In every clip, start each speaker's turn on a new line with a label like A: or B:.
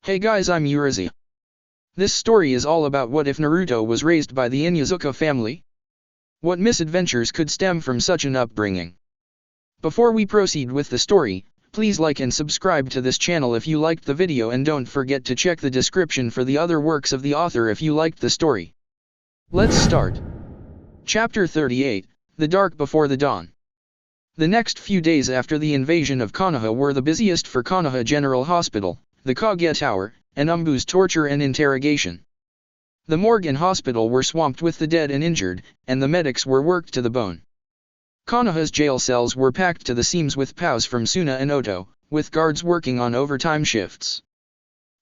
A: Hey guys, I'm Urizi. This story is all about what if Naruto was raised by the Inuzuka family? What misadventures could stem from such an upbringing? Before we proceed with the story, please like and subscribe to this channel if you liked the video, and don't forget to check the description for the other works of the author if you liked the story. Let's start. Chapter 38, The Dark Before the Dawn. The next few days after the invasion of Konoha were the busiest for Konoha General Hospital, the Kage Tower, and Umbu's torture and interrogation. The morgue and hospital were swamped with the dead and injured, and the medics were worked to the bone. Konoha's jail cells were packed to the seams with POWs from Suna and Oto, with guards working on overtime shifts.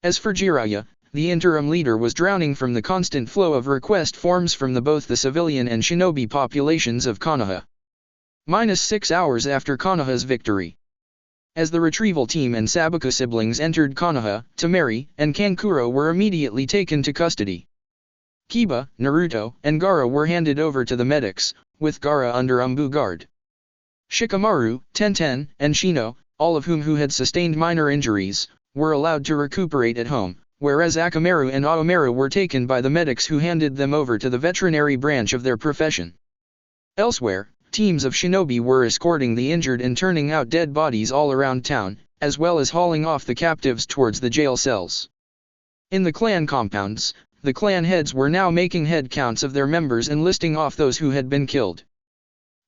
A: As for Jiraiya, the interim leader was drowning from the constant flow of request forms from both the civilian and shinobi populations of Konoha. -6 hours after Konoha's victory. As the retrieval team and Sabuka siblings entered Konoha, Temari and Kankuro were immediately taken to custody. Kiba, Naruto, and Gaara were handed over to the medics, with Gaara under Umbu guard. Shikamaru, Tenten, and Shino, all of whom had sustained minor injuries, were allowed to recuperate at home, whereas Akamaru and Aomaru were taken by the medics, who handed them over to the veterinary branch of their profession. Elsewhere, teams of shinobi were escorting the injured and turning out dead bodies all around town, as well as hauling off the captives towards the jail cells. In the clan compounds, the clan heads were now making head counts of their members and listing off those who had been killed.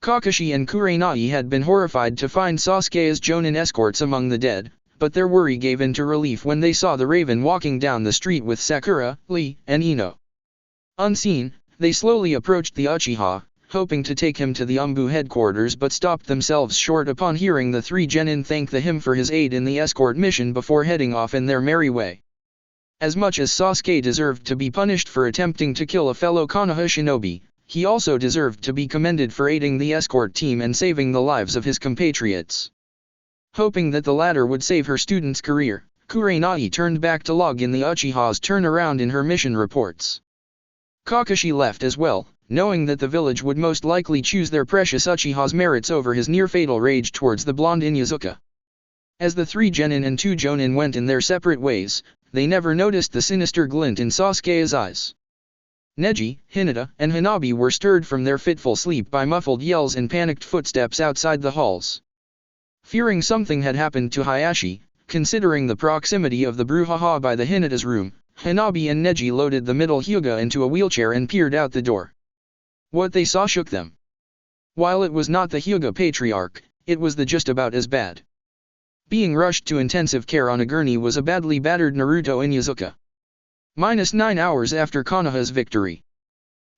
A: Kakashi and Kurenai had been horrified to find Sasuke's Jonin escorts among the dead, but their worry gave into relief when they saw the Raven walking down the street with Sakura, Lee, and Ino. Unseen, they slowly approached the Uchiha, hoping to take him to the Umbu headquarters, but stopped themselves short upon hearing the three genin thank him for his aid in the escort mission before heading off in their merry way. As much as Sasuke deserved to be punished for attempting to kill a fellow Konoha shinobi, he also deserved to be commended for aiding the escort team and saving the lives of his compatriots. Hoping that the latter would save her student's career, Kurenai turned back to log in the Uchiha's turnaround in her mission reports. Kakashi left as well, knowing that the village would most likely choose their precious Uchiha's merits over his near-fatal rage towards the blonde Inuzuka. As the three genin and two jonin went in their separate ways, they never noticed the sinister glint in Sasuke's eyes. Neji, Hinata, and Hanabi were stirred from their fitful sleep by muffled yells and panicked footsteps outside the halls. Fearing something had happened to Hayashi, considering the proximity of the brouhaha by the Hinata's room, Hanabi and Neji loaded the middle Hyuga into a wheelchair and peered out the door. What they saw shook them. While it was not the Hyuga patriarch, it was the just about as bad. Being rushed to intensive care on a gurney was a badly battered Naruto Inuzuka. -9 hours after Konoha's victory.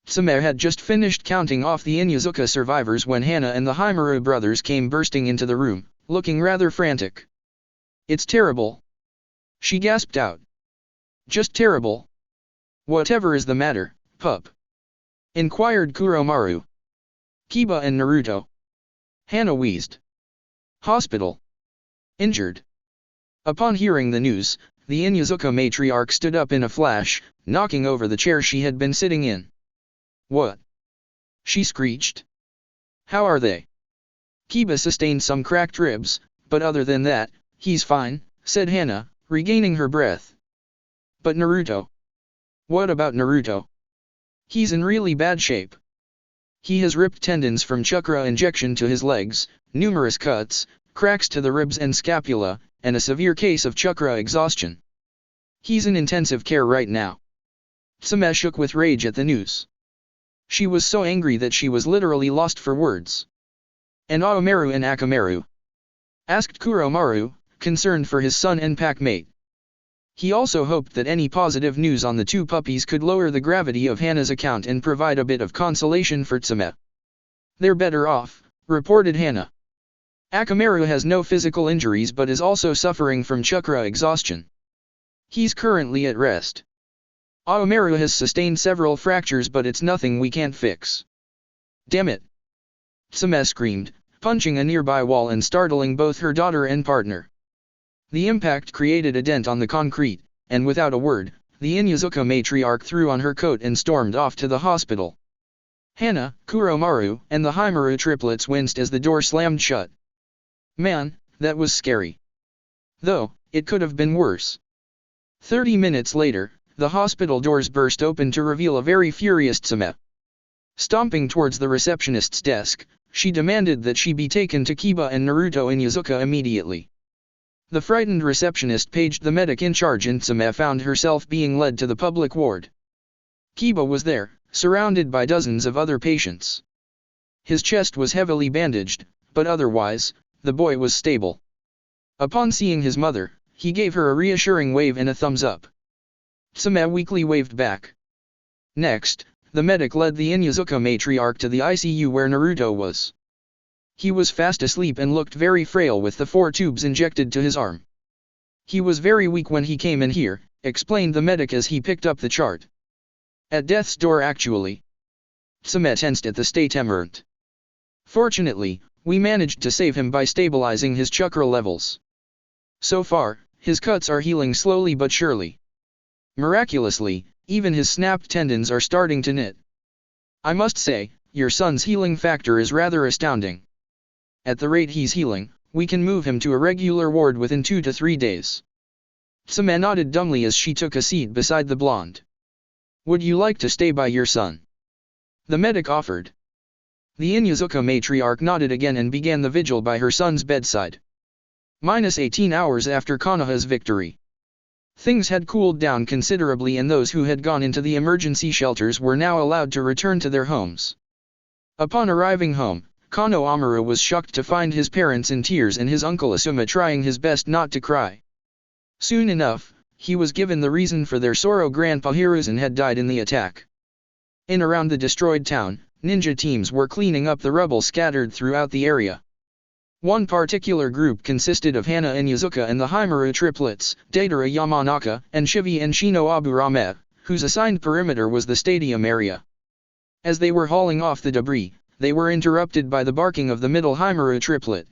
A: Tsume had just finished counting off the Inuzuka survivors when Hana and the Haimaru brothers came bursting into the room, looking rather frantic. "It's terrible," she gasped out. "Just terrible." "Whatever is the matter, pup?" inquired Kuromaru. "Kiba and Naruto," Hana wheezed. "Hospital. Injured." Upon hearing the news, the Inuzuka matriarch stood up in a flash, knocking over the chair she had been sitting in. "What?" she screeched. "How are they?" "Kiba sustained some cracked ribs, but other than that, he's fine," said Hana, regaining her breath. "But Naruto?" "What about Naruto?" "He's in really bad shape. He has ripped tendons from chakra injection to his legs, numerous cuts, cracks to the ribs and scapula, and a severe case of chakra exhaustion. He's in intensive care right now." Tsume shook with rage at the news. She was so angry that she was literally lost for words. "And Aomaru and Akamaru?" asked Kuromaru, concerned for his son and packmate. He also hoped that any positive news on the two puppies could lower the gravity of Hana's account and provide a bit of consolation for Tsume. "They're better off," reported Hana. "Akamaru has no physical injuries but is also suffering from chakra exhaustion. He's currently at rest. Aomaru has sustained several fractures, but it's nothing we can't fix." "Damn it!" Tsume screamed, punching a nearby wall and startling both her daughter and partner. The impact created a dent on the concrete, and without a word, the Inuzuka matriarch threw on her coat and stormed off to the hospital. Hana, Kuromaru, and the Haimaru triplets winced as the door slammed shut. "Man, that was scary. Though, it could have been worse." 30 minutes later, the hospital doors burst open to reveal a very furious Tsame. Stomping towards the receptionist's desk, she demanded that she be taken to Kiba and Naruto Inuzuka immediately. The frightened receptionist paged the medic in charge and Tsame found herself being led to the public ward. Kiba was there, surrounded by dozens of other patients. His chest was heavily bandaged, but otherwise, the boy was stable. Upon seeing his mother, he gave her a reassuring wave and a thumbs up. Tsame weakly waved back. Next, the medic led the Inuzuka matriarch to the ICU where Naruto was. He was fast asleep and looked very frail with the 4 tubes injected to his arm. He was very weak when he came in here, explained the medic as he picked up the chart. At death's door actually. Tsame tensed at the state emergent. Fortunately, we managed to save him by stabilizing his chakra levels. So far, his cuts are healing slowly but surely. Miraculously, even his snapped tendons are starting to knit. I must say, your son's healing factor is rather astounding. At the rate he's healing, we can move him to a regular ward within 2 to 3 days. Tsame nodded dumbly as she took a seat beside the blonde. Would you like to stay by your son? The medic offered. The Inuzuka matriarch nodded again and began the vigil by her son's bedside. -18 hours after Konoha's victory. Things had cooled down considerably and those who had gone into the emergency shelters were now allowed to return to their homes. Upon arriving home, Kono Amuro was shocked to find his parents in tears and his uncle Asuma trying his best not to cry. Soon enough, he was given the reason for their sorrow. Grandpa Hiruzen had died in the attack. In around the destroyed town, ninja teams were cleaning up the rubble scattered throughout the area. One particular group consisted of Hana Inuzuka and the Himuru triplets, Deidara Yamanaka, and Shivi and Shino Aburame, whose assigned perimeter was the stadium area. As they were hauling off the debris, they were interrupted by the barking of the middle Himuru triplet.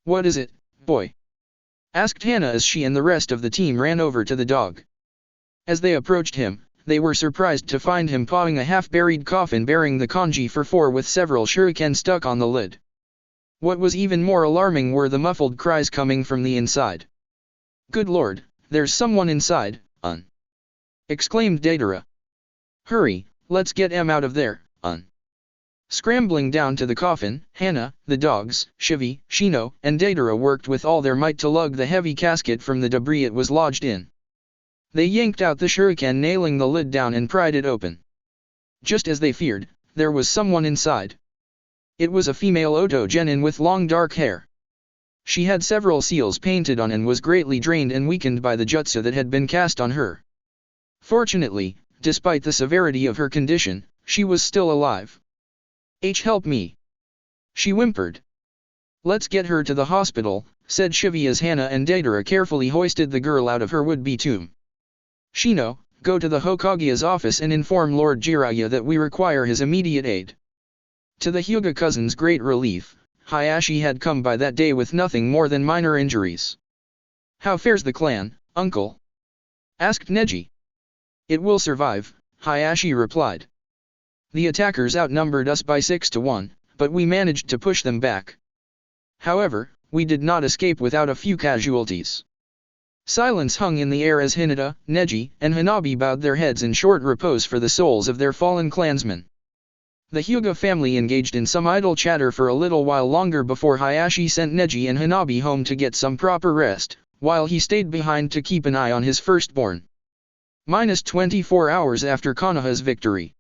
A: "What is it, boy?" asked Hana as she and the rest of the team ran over to the dog. As they approached him, they were surprised to find him pawing a half-buried coffin bearing the kanji for 4 with several shuriken stuck on the lid. What was even more alarming were the muffled cries coming from the inside. "Good Lord, there's someone inside, exclaimed Deidara. "Hurry, let's get him out of there, Scrambling down to the coffin, Hana, the dogs, Shivi, Shino, and Deidara worked with all their might to lug the heavy casket from the debris it was lodged in. They yanked out the shuriken, nailing the lid down and pried it open. Just as they feared, there was someone inside. It was a female Oto genin with long dark hair. She had several seals painted on and was greatly drained and weakened by the jutsu that had been cast on her. Fortunately, despite the severity of her condition, she was still alive. Help me!" she whimpered. "Let's get her to the hospital," said Shivi as Hana and Deidara carefully hoisted the girl out of her would-be tomb. "Shino, go to the Hokage's office and inform Lord Jiraiya that we require his immediate aid." To the Hyuga cousins' great relief, Hayashi had come by that day with nothing more than minor injuries. "How fares the clan, uncle?" asked Neji. "It will survive," Hayashi replied. "The attackers outnumbered us by 6 to 1, but we managed to push them back. However, we did not escape without a few casualties." Silence hung in the air as Hinata, Neji, and Hanabi bowed their heads in short repose for the souls of their fallen clansmen. The Hyuga family engaged in some idle chatter for a little while longer before Hayashi sent Neji and Hanabi home to get some proper rest, while he stayed behind to keep an eye on his firstborn. -24 hours after Konoha's victory.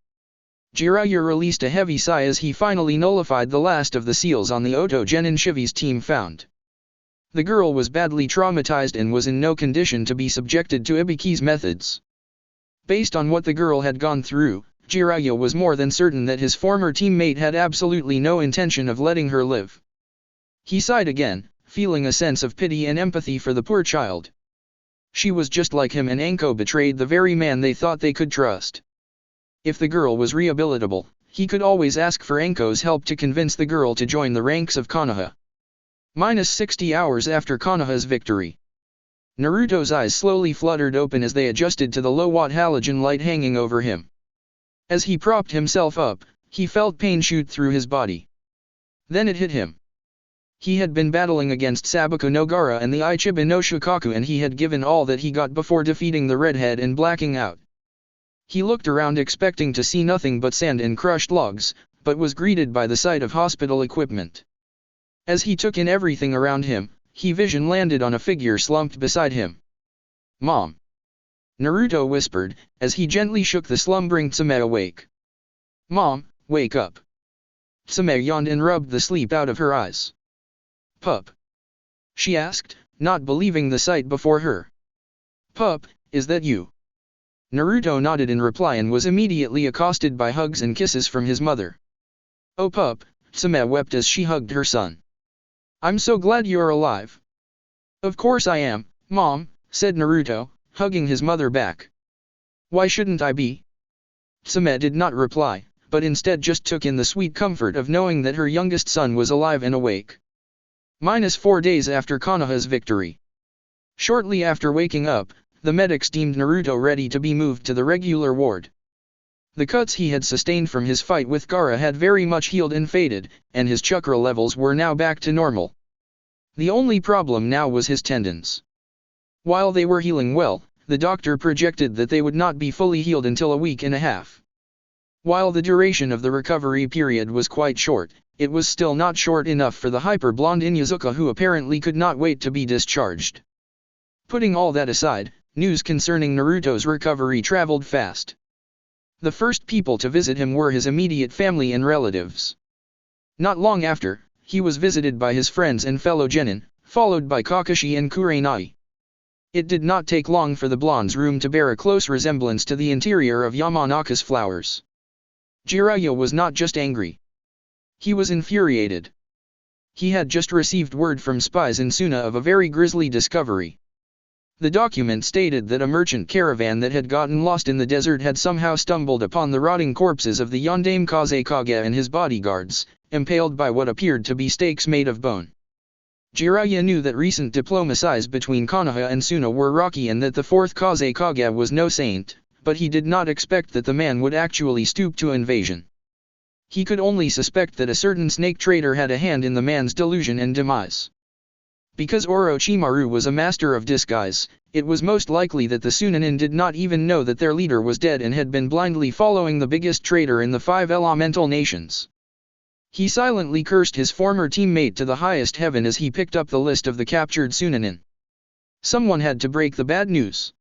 A: Jiraiya released a heavy sigh as he finally nullified the last of the seals on the Oto genin Shivi's team found. The girl was badly traumatized and was in no condition to be subjected to Ibiki's methods. Based on what the girl had gone through, Jiraiya was more than certain that his former teammate had absolutely no intention of letting her live. He sighed again, feeling a sense of pity and empathy for the poor child. She was just like him and Anko betrayed the very man they thought they could trust. If the girl was rehabilitable, he could always ask for Anko's help to convince the girl to join the ranks of Konoha. -60 hours after Konoha's victory. Naruto's eyes slowly fluttered open as they adjusted to the low-watt halogen light hanging over him. As he propped himself up, he felt pain shoot through his body. Then it hit him. He had been battling against Sabuku no Gara and the Ichiban no Shukaku, and he had given all that he got before defeating the redhead and blacking out. He looked around expecting to see nothing but sand and crushed logs, but was greeted by the sight of hospital equipment. As he took in everything around him, his vision landed on a figure slumped beside him. "Mom!" Naruto whispered, as he gently shook the slumbering Tsume awake. "Mom, wake up." Tsume yawned and rubbed the sleep out of her eyes. "Pup?" she asked, not believing the sight before her. "Pup, is that you?" Naruto nodded in reply and was immediately accosted by hugs and kisses from his mother. "Oh pup," Tsume wept as she hugged her son. "I'm so glad you're alive." "Of course I am, Mom," said Naruto, hugging his mother back. "Why shouldn't I be?" Tsume did not reply, but instead just took in the sweet comfort of knowing that her youngest son was alive and awake. -4 days after Konoha's victory. Shortly after waking up, the medics deemed Naruto ready to be moved to the regular ward. The cuts he had sustained from his fight with Gaara had very much healed and faded, and his chakra levels were now back to normal. The only problem now was his tendons. While they were healing well, the doctor projected that they would not be fully healed until a week and a half. While the duration of the recovery period was quite short, it was still not short enough for the hyper-blonde Inuzuka, who apparently could not wait to be discharged. Putting all that aside, news concerning Naruto's recovery traveled fast. The first people to visit him were his immediate family and relatives. Not long after, he was visited by his friends and fellow genin, followed by Kakashi and Kurenai. It did not take long for the blonde's room to bear a close resemblance to the interior of Yamanaka's flowers. Jiraiya was not just angry. He was infuriated. He had just received word from spies in Suna of a very grisly discovery. The document stated that a merchant caravan that had gotten lost in the desert had somehow stumbled upon the rotting corpses of the Yondaime Kazekage and his bodyguards, impaled by what appeared to be stakes made of bone. Jiraiya knew that recent diplomacies between Konoha and Suna were rocky and that the fourth Kazekage was no saint, but he did not expect that the man would actually stoop to invasion. He could only suspect that a certain snake trader had a hand in the man's delusion and demise. Because Orochimaru was a master of disguise, it was most likely that the Sunanin did not even know that their leader was dead and had been blindly following the biggest traitor in the 5 elemental nations. He silently cursed his former teammate to the highest heaven as he picked up the list of the captured Sunanin. Someone had to break the bad news.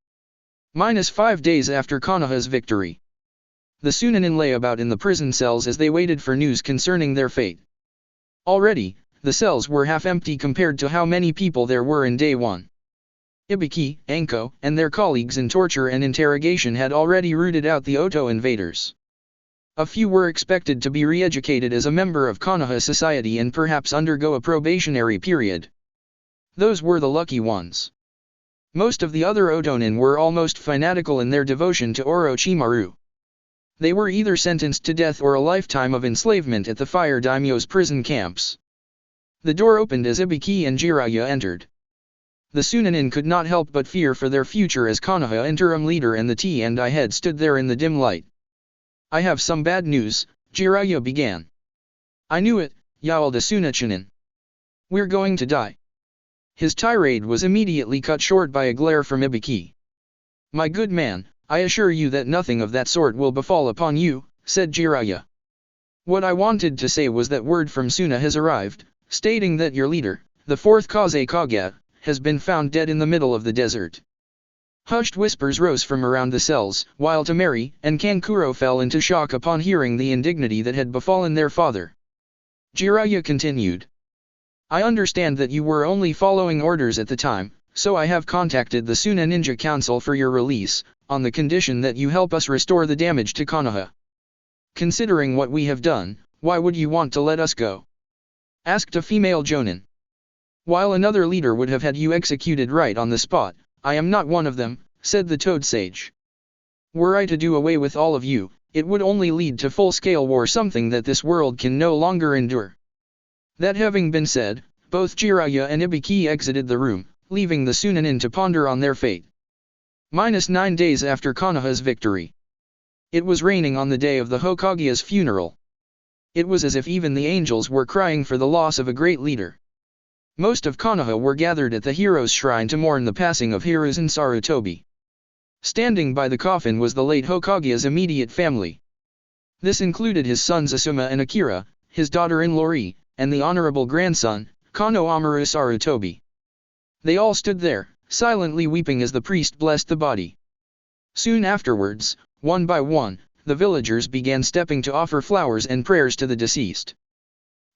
A: -5 days after Konoha's victory. The Sunanin lay about in the prison cells as they waited for news concerning their fate. Already, the cells were half empty compared to how many people there were in day 1. Ibiki, Anko, and their colleagues in torture and interrogation had already rooted out the Oto invaders. A few were expected to be re-educated as a member of Konoha society and perhaps undergo a probationary period. Those were the lucky ones. Most of the other Otonin were almost fanatical in their devotion to Orochimaru. They were either sentenced to death or a lifetime of enslavement at the Fire Daimyo's prison camps. The door opened as Ibiki and Jiraiya entered. The Sunanin could not help but fear for their future as Konoha interim leader and the T&I head stood there in the dim light. "I have some bad news," Jiraiya began. "I knew it," yowled a Sunachinin. "We're going to die." His tirade was immediately cut short by a glare from Ibiki. "My good man, I assure you that nothing of that sort will befall upon you," said Jiraiya. "What I wanted to say was that word from Suna has arrived, stating that your leader, the 4th Kazekage, has been found dead in the middle of the desert." Hushed whispers rose from around the cells, while Temari and Kankuro fell into shock upon hearing the indignity that had befallen their father. Jiraiya continued. "I understand that you were only following orders at the time, so I have contacted the Suna Ninja Council for your release, on the condition that you help us restore the damage to Konoha. Considering what we have done, why would you want to let us go?" asked a female jonin. "While another leader would have had you executed right on the spot, I am not one of them," said the Toad Sage. "Were I to do away with all of you, it would only lead to full-scale war, something that this world can no longer endure." That having been said, both Jiraiya and Ibiki exited the room, leaving the Sunanin to ponder on their fate. -9 days after Konoha's victory. It was raining on the day of the Hokage's funeral. It was as if even the angels were crying for the loss of a great leader. Most of Konoha were gathered at the hero's shrine to mourn the passing of Hiruzen Sarutobi. Standing by the coffin was the late Hokage's immediate family. This included his sons Asuma and Akira, his daughter-in-law Ri, and the honorable grandson, Kano Amaru Sarutobi. They all stood there, silently weeping as the priest blessed the body. Soon afterwards, one by one, the villagers began stepping to offer flowers and prayers to the deceased.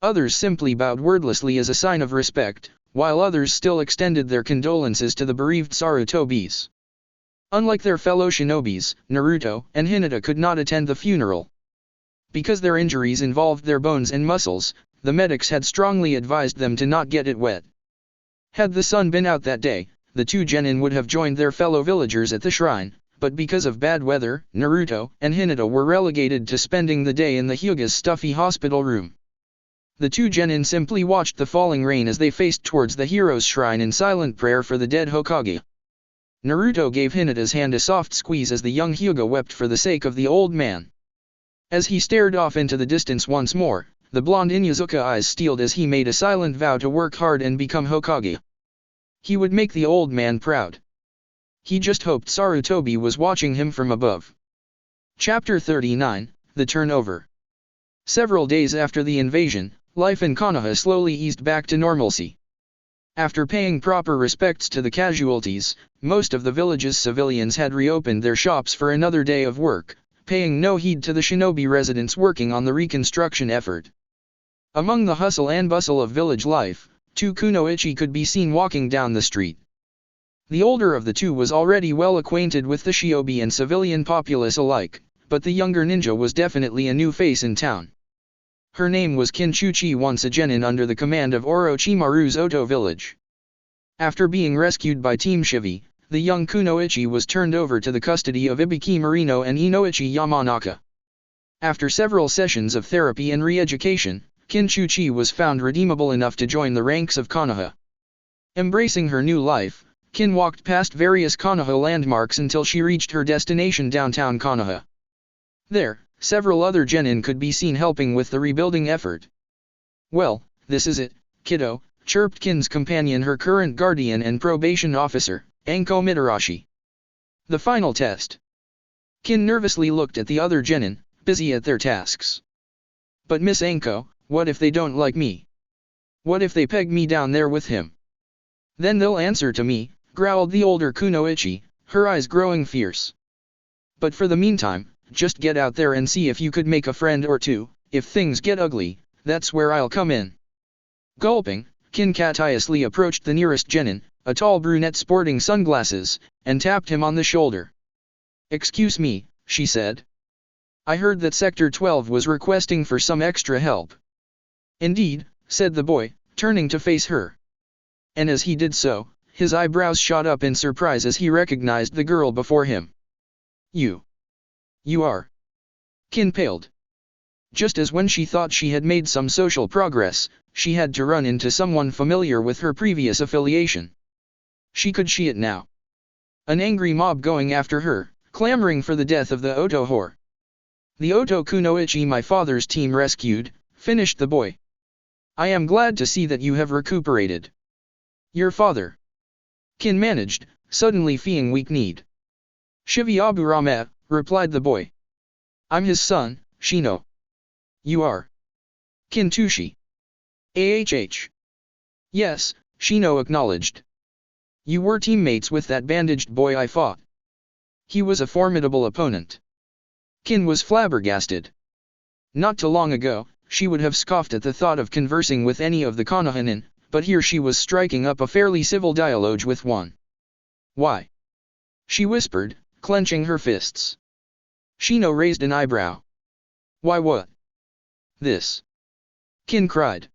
A: Others simply bowed wordlessly as a sign of respect, while others still extended their condolences to the bereaved Sarutobis. Unlike their fellow shinobis, Naruto and Hinata could not attend the funeral. Because their injuries involved their bones and muscles, the medics had strongly advised them to not get it wet. Had the sun been out that day, the two genin would have joined their fellow villagers at the shrine, but because of bad weather, Naruto and Hinata were relegated to spending the day in the Hyuga's stuffy hospital room. The two genin simply watched the falling rain as they faced towards the hero's shrine in silent prayer for the dead Hokage. Naruto gave Hinata's hand a soft squeeze as the young Hyuga wept for the sake of the old man. As he stared off into the distance once more, the blonde Inuzuka eyes steeled as he made a silent vow to work hard and become Hokage. He would make the old man proud. He just hoped Sarutobi was watching him from above. Chapter 39, The Turnover. Several days after the invasion, life in Konoha slowly eased back to normalcy. After paying proper respects to the casualties, most of the village's civilians had reopened their shops for another day of work, paying no heed to the shinobi residents working on the reconstruction effort. Among the hustle and bustle of village life, two kunoichi could be seen walking down the street. The older of the two was already well acquainted with the shinobi and civilian populace alike, but the younger ninja was definitely a new face in town. Her name was Kinchuchi, once a genin under the command of Orochimaru's Oto village. After being rescued by Team Shivi, the young kunoichi was turned over to the custody of Ibiki Marino and Inoichi Yamanaka. After several sessions of therapy and re-education, Kinchuchi was found redeemable enough to join the ranks of Konoha. Embracing her new life, Kin walked past various Konoha landmarks until she reached her destination, downtown Konoha. There, several other genin could be seen helping with the rebuilding effort. "Well, this is it, kiddo," chirped Kin's companion, her current guardian and probation officer, Anko Mitarashi. "The final test." Kin nervously looked at the other genin, busy at their tasks. "But Miss Anko, what if they don't like me? What if they peg me down there with him? Then they'll answer to me," growled the older kunoichi, her eyes growing fierce. "But for the meantime, just get out there and see if you could make a friend or two. If things get ugly, that's where I'll come in." Gulping, Kin courteously approached the nearest genin, a tall brunette sporting sunglasses, and tapped him on the shoulder. "Excuse me," she said. "I heard that Sector 12 was requesting for some extra help." "Indeed," said the boy, turning to face her. And as he did so, his eyebrows shot up in surprise as he recognized the girl before him. You are." Kin paled. Just as when she thought she had made some social progress, she had to run into someone familiar with her previous affiliation. She could see it now. An angry mob going after her, clamoring for the death of the Oto whore. "The Oto kunoichi my father's team rescued," finished the boy. "I am glad to see that you have recuperated." "Your father?" Kin managed, suddenly feeling weak-kneed. "Shivi Aburame," replied the boy. "I'm his son, Shino." "You are?" "Kintushi." "Yes," Shino acknowledged. "You were teammates with that bandaged boy I fought." "He was a formidable opponent." Kin was flabbergasted. Not too long ago, she would have scoffed at the thought of conversing with any of the Konohanin, but here she was striking up a fairly civil dialogue with one. "Why?" she whispered, clenching her fists. Shino raised an eyebrow. "Why what?" "This." Kin cried.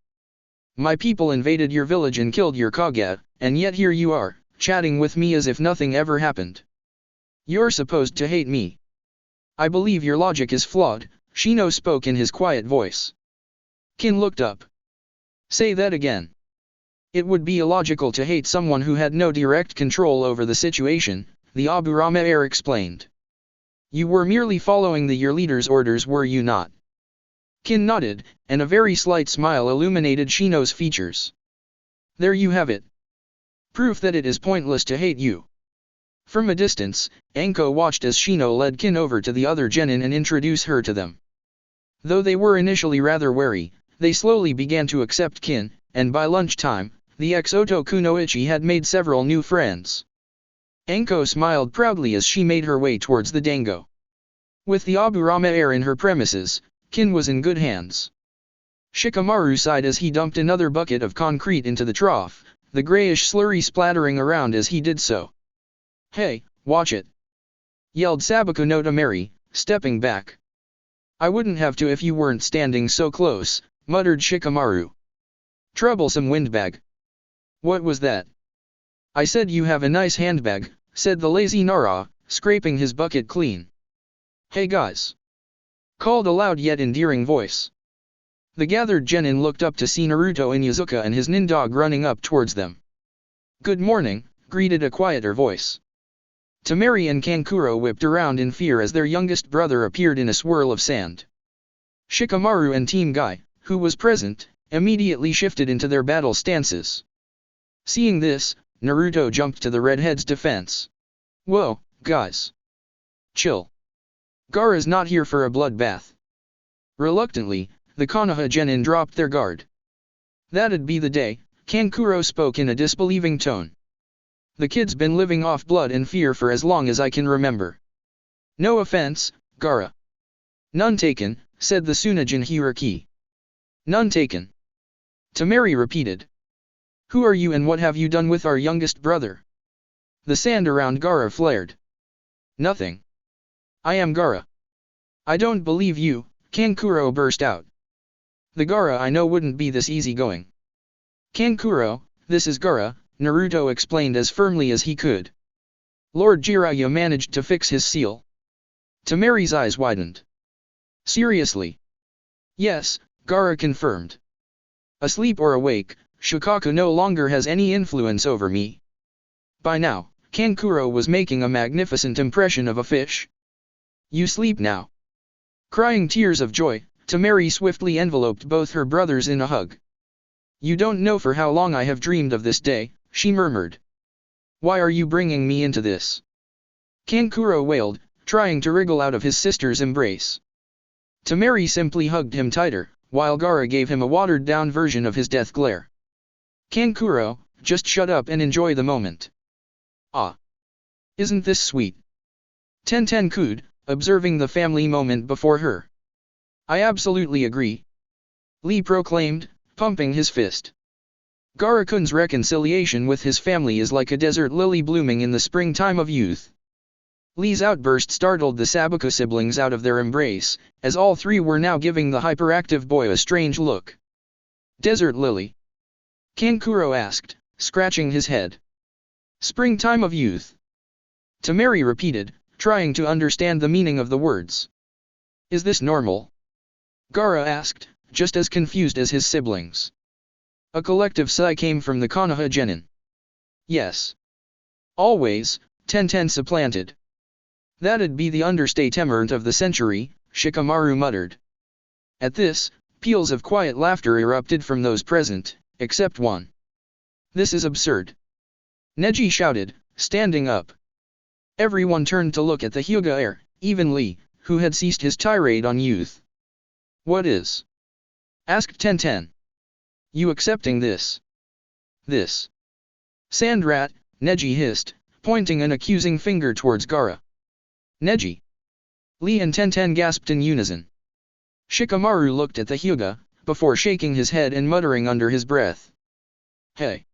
A: "My people invaded your village and killed your Kage, and yet here you are, chatting with me as if nothing ever happened. You're supposed to hate me." "I believe your logic is flawed," Shino spoke in his quiet voice. Kin looked up. "Say that again." "It would be illogical to hate someone who had no direct control over the situation," the Aburame heir explained. "You were merely following your leader's orders, were you not?" Kin nodded, and a very slight smile illuminated Shino's features. There you have it. Proof that it is pointless to hate you. From a distance, Anko watched as Shino led Kin over to the other genin and introduced her to them. Though they were initially rather wary, they slowly began to accept Kin, and by lunchtime, the ex-Oto Kunoichi had made several new friends. Anko smiled proudly as she made her way towards the dango. With the Aburama heir in her premises, Kin was in good hands. Shikamaru sighed as he dumped another bucket of concrete into the trough, the grayish slurry splattering around as he did so. "Hey, watch it!" yelled Sabaku no Tamari, stepping back. "I wouldn't have to if you weren't standing so close," muttered Shikamaru. "Troublesome windbag." "What was that?" "I said you have a nice handbag," said the lazy Nara, scraping his bucket clean. "Hey guys!" called a loud yet endearing voice. The gathered genin looked up to see Naruto Inuzuka and his nindog running up towards them. "Good morning," greeted a quieter voice. Tamari and Kankuro whipped around in fear as their youngest brother appeared in a swirl of sand. Shikamaru and Team Guy, who was present, immediately shifted into their battle stances. Seeing this, Naruto jumped to the redhead's defense. "Whoa, guys. Chill. Gaara's not here for a bloodbath." Reluctantly, the Konoha genin dropped their guard. "That'd be the day," Kankuro spoke in a disbelieving tone. "The kid's been living off blood and fear for as long as I can remember." "No offense, Gaara." "None taken," said the Tsunejin hierarchy. "None taken." Tamari repeated. "Who are you and what have you done with our youngest brother?" The sand around Gaara flared. "Nothing. I am Gaara." "I don't believe you," Kankuro burst out. "The Gaara I know wouldn't be this easygoing." "Kankuro, this is Gaara," Naruto explained as firmly as he could. Lord Jiraiya managed to fix his seal. Tamari's eyes widened. "Seriously?" "Yes," Gaara confirmed. "Asleep or awake, Shukaku no longer has any influence over me." By now, Kankuro was making a magnificent impression of a fish. "You sleep now." Crying tears of joy, Tamari swiftly enveloped both her brothers in a hug. "You don't know for how long I have dreamed of this day," she murmured. "Why are you bringing me into this?" Kankuro wailed, trying to wriggle out of his sister's embrace. Tamari simply hugged him tighter, while Gaara gave him a watered-down version of his death glare. "Kankuro, just shut up and enjoy the moment." "Ah. Isn't this sweet?" Tenten cooed, observing the family moment before her. "I absolutely agree," Lee proclaimed, pumping his fist. "Gaara-kun's reconciliation with his family is like a desert lily blooming in the springtime of youth." Lee's outburst startled the Sabaku siblings out of their embrace, as all three were now giving the hyperactive boy a strange look. "Desert lily?" Kankuro asked, scratching his head. "Springtime of youth," Tamari repeated, trying to understand the meaning of the words. "Is this normal?" Gaara asked, just as confused as his siblings. A collective sigh came from the Konoha genin. "Yes. Always," Tenten supplanted. "That'd be the understatement of the century," Shikamaru muttered. At this, peals of quiet laughter erupted from those present, except one. "This is absurd," Neji shouted, standing up. Everyone turned to look at the Hyuga heir, even Lee, who had ceased his tirade on youth. "What is?" asked Tenten. "You accepting this?" "This sandrat," Neji hissed, pointing an accusing finger towards Gaara. "Neji!" Lee and Tenten gasped in unison. Shikamaru looked at the Hyuga, before shaking his head and muttering under his breath. "Hey!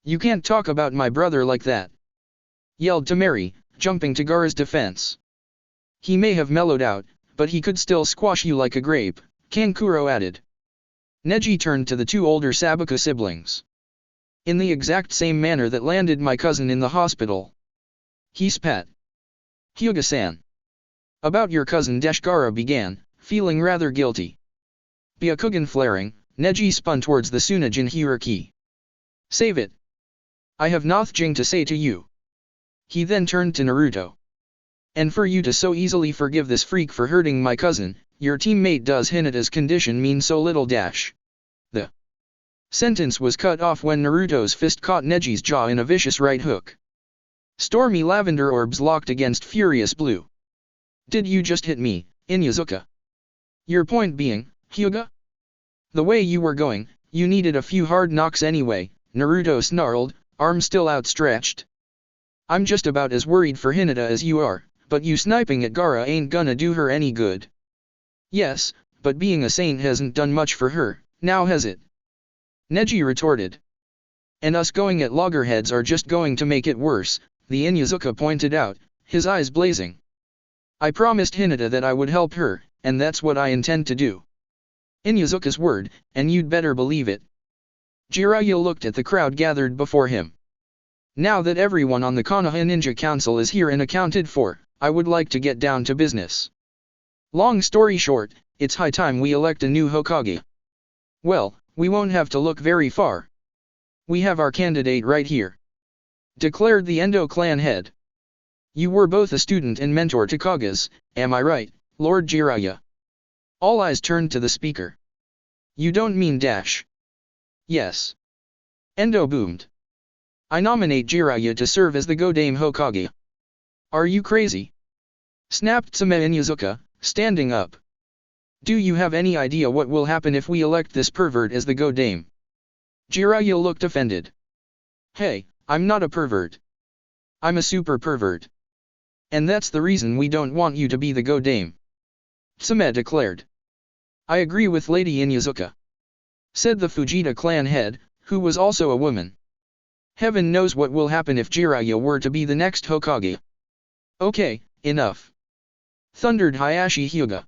A: You can't talk about my brother like that!" yelled Tamari, jumping to Gaara's defense. "He may have mellowed out, but he could still squash you like a grape," Kankuro added. Neji turned to the two older Sabaku siblings. "In the exact same manner that landed my cousin in the hospital." He spat. "Hyuga-san. About your cousin," Gaara began, feeling rather guilty. Byakugan flaring, Neji spun towards the Tsunejin hierarchy. "Save it. I have nothing to say to you." He then turned to Naruto. "And for you to so easily forgive this freak for hurting my cousin, your teammate does Hinata's condition mean so little. The Sentence was cut off when Naruto's fist caught Neji's jaw in a vicious right hook. Stormy lavender orbs locked against furious blue. Did you just hit me, Inuzuka? Your point being, Hyuga? The way you were going, you needed a few hard knocks anyway, Naruto snarled, arm still outstretched. I'm just about as worried for Hinata as you are, but you sniping at Gaara ain't gonna do her any good. Yes, but being a saint hasn't done much for her, now has it? Neji retorted. And us going at loggerheads are just going to make it worse, the Inuzuka pointed out, his eyes blazing. I promised Hinata that I would help her, and that's what I intend to do. Inuzuka's word, and you'd better believe it. Jiraiya looked at the crowd gathered before him. Now that everyone on the Konoha Ninja Council is here and accounted for, I would like to get down to business. Long story short, it's high time we elect a new Hokage. Well, we won't have to look very far. We have our candidate right here, declared the Endo clan head. You were both a student and mentor to Kages, am I right, Lord Jiraiya? All eyes turned to the speaker. You don't mean Dash? Yes. Endo boomed. I nominate Jiraiya to serve as the Godame Hokage. Are you crazy? Snapped Same Inuzuka, standing up. Do you have any idea what will happen if we elect this pervert as the Godame? Jiraiya looked offended. Hey, I'm not a pervert. I'm a super pervert. And that's the reason we don't want you to be the Godame. Same declared. I agree with Lady Inuzuka, said the Fujita clan head, who was also a woman. Heaven knows what will happen if Jiraiya were to be the next Hokage. Okay, enough, thundered Hayashi Hyuga.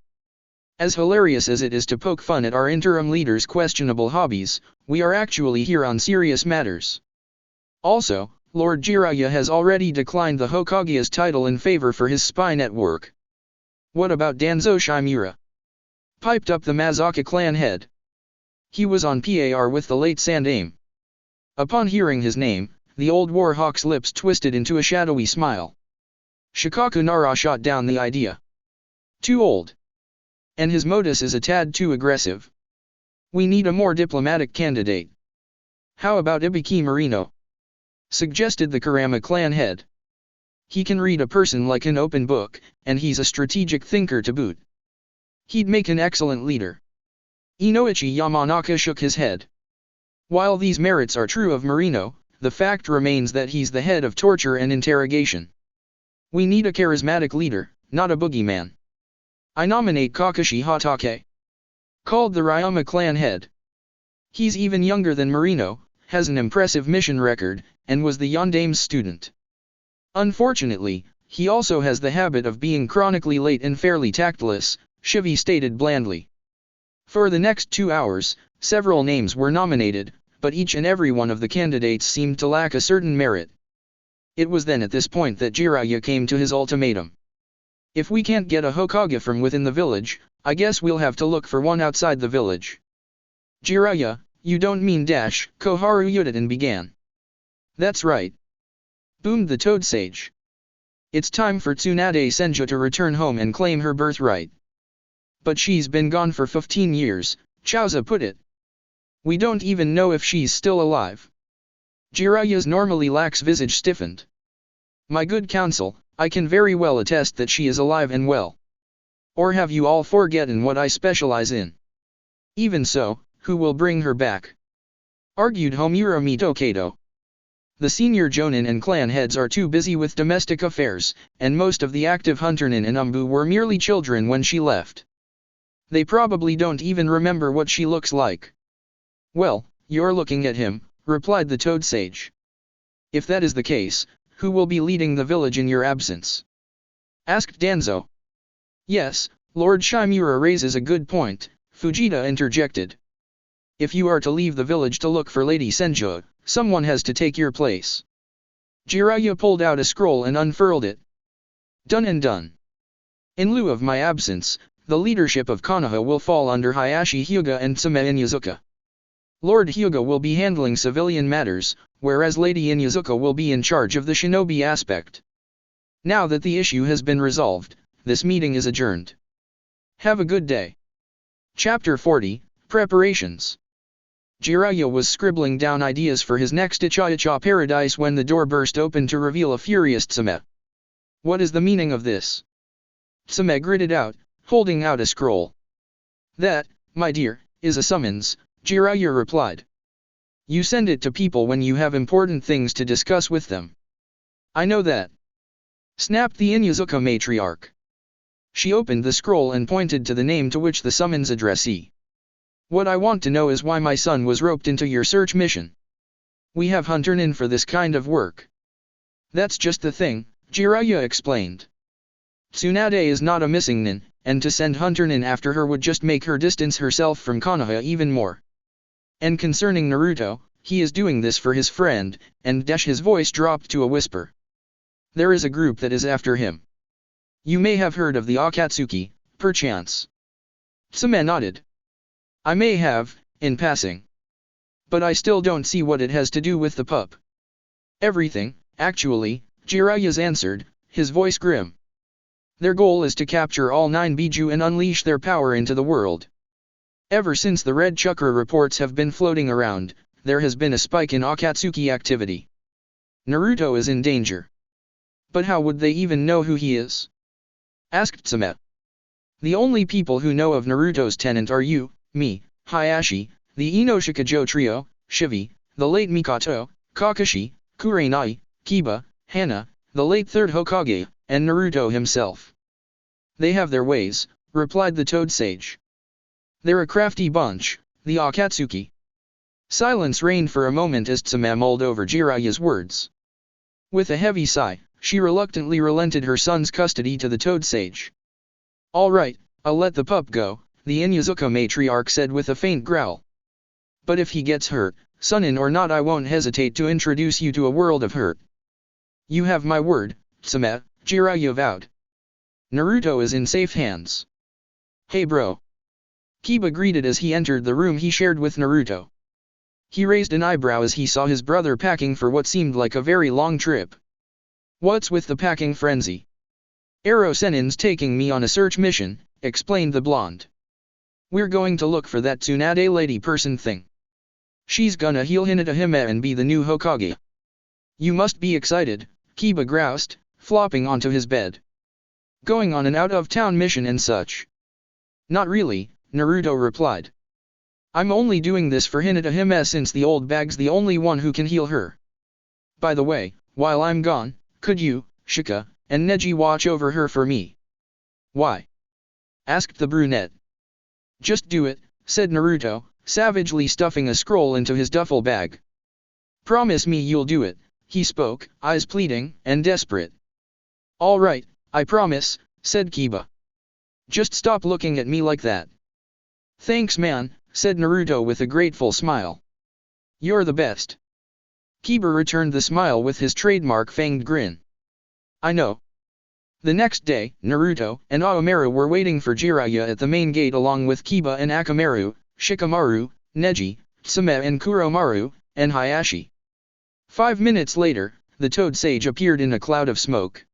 A: As hilarious as it is to poke fun at our interim leader's questionable hobbies, we are actually here on serious matters. Also, Lord Jiraiya has already declined the Hokage's title in favor for his spy network. What about Danzo Shimura? Piped up the Mazaka clan head. He was on par with the late Sandaime. Upon hearing his name, the old warhawk's lips twisted into a shadowy smile. Shikaku Nara shot down the idea. Too old. And his modus is a tad too aggressive. We need a more diplomatic candidate. How about Ibiki Marino? Suggested the Kurama clan head. He can read a person like an open book, and he's a strategic thinker to boot. He'd make an excellent leader. Inoichi Yamanaka shook his head. While these merits are true of Marino, the fact remains that he's the head of torture and interrogation. We need a charismatic leader, not a boogeyman. I nominate Kakashi Hatake, called the Ryama clan head. He's even younger than Marino, has an impressive mission record, and was the Yondame's student. Unfortunately, he also has the habit of being chronically late and fairly tactless, Shivi stated blandly. For the next 2 hours, several names were nominated, but each and every one of the candidates seemed to lack a certain merit. It was then at this point that Jiraiya came to his ultimatum. If we can't get a Hokage from within the village, I guess we'll have to look for one outside the village. Jiraiya, you don't mean Dash, Koharu Yudin began. That's right, boomed the Toad Sage. It's time for Tsunade Senju to return home and claim her birthright. But she's been gone for 15 years, Chauza put it. We don't even know if she's still alive. Jiraiya's normally lax visage stiffened. My good counsel, I can very well attest that she is alive and well. Or have you all forgotten what I specialize in? Even so, who will bring her back? Argued Homura Mitokato. The senior Jonin and clan heads are too busy with domestic affairs, and most of the active Hunternin and Umbu were merely children when she left. They probably don't even remember what she looks like. Well, you're looking at him, replied the Toad Sage. If that is the case, who will be leading the village in your absence? Asked Danzo. Yes, Lord Shimura raises a good point, Fujita interjected. If you are to leave the village to look for Lady Senju, someone has to take your place. Jiraiya pulled out a scroll and unfurled it. Done and done. In lieu of my absence, the leadership of Konoha will fall under Hayashi Hyuga and Same Inuzuka. Lord Hyuga will be handling civilian matters, whereas Lady Inuzuka will be in charge of the shinobi aspect. Now that the issue has been resolved, this meeting is adjourned. Have a good day. Chapter 40, Preparations. Jiraiya was scribbling down ideas for his next Icha-Icha paradise when the door burst open to reveal a furious Tsume. What is the meaning of this? Tsume gritted out, holding out a scroll. That, my dear, is a summons, Jiraiya replied. You send it to people when you have important things to discuss with them. I know that. Snapped the Inuzuka matriarch. She opened the scroll and pointed to the name to which the summons addressee. What I want to know is why my son was roped into your search mission. We have hunter nin for this kind of work. That's just the thing, Jiraiya explained. Tsunade is not a missing nin, and to send hunter nin after her would just make her distance herself from Konoha even more. And concerning Naruto, he is doing this for his friend, and his voice dropped to a whisper. There is a group that is after him. You may have heard of the Akatsuki, perchance. Tsume nodded. I may have, in passing. But I still don't see what it has to do with the pup. Everything, actually, Jiraiya answered, his voice grim. Their goal is to capture all 9 Biju and unleash their power into the world. Ever since the Red Chakra reports have been floating around, there has been a spike in Akatsuki activity. Naruto is in danger. But how would they even know who he is? Asked Tsume. The only people who know of Naruto's tenant are you, me, Hayashi, the Inoshikajo trio, Shivi, the late Mikoto, Kakashi, Kurenai, Kiba, Hana, the late third Hokage, and Naruto himself. They have their ways, replied the Toad Sage. They're a crafty bunch, the Akatsuki. Silence reigned for a moment as Tsume mulled over Jiraiya's words. With a heavy sigh, she reluctantly relented her son's custody to the Toad Sage. All right, I'll let the pup go, the Inuzuka matriarch said with a faint growl. But if he gets hurt, son-in or not, I won't hesitate to introduce you to a world of hurt. You have my word, Tsume, Jiraiya vowed. Naruto is in safe hands. Hey bro. Kiba greeted as he entered the room he shared with Naruto. He raised an eyebrow as he saw his brother packing for what seemed like a very long trip. What's with the packing frenzy? Ero Senin's taking me on a search mission, explained the blonde. We're going to look for that Tsunade lady person thing. She's gonna heal Hinata Hime and be the new Hokage. You must be excited, Kiba groused, flopping onto his bed. Going on an out-of-town mission and such. Not really, Naruto replied. I'm only doing this for Hinata Hime since the old bag's the only one who can heal her. By the way, while I'm gone, could you, Shika, and Neji watch over her for me? Why? Asked the brunette. Just do it, said Naruto, savagely stuffing a scroll into his duffel bag. Promise me you'll do it, he spoke, eyes pleading and desperate. All right, I promise, said Kiba. Just stop looking at me like that. Thanks man, said Naruto with a grateful smile. You're the best. Kiba returned the smile with his trademark fanged grin. I know. The next day, Naruto and Aomaru were waiting for Jiraiya at the main gate along with Kiba and Akamaru, Shikamaru, Neji, Tsume and Kuromaru, and Hayashi. 5 minutes later, the Toad Sage appeared in a cloud of smoke.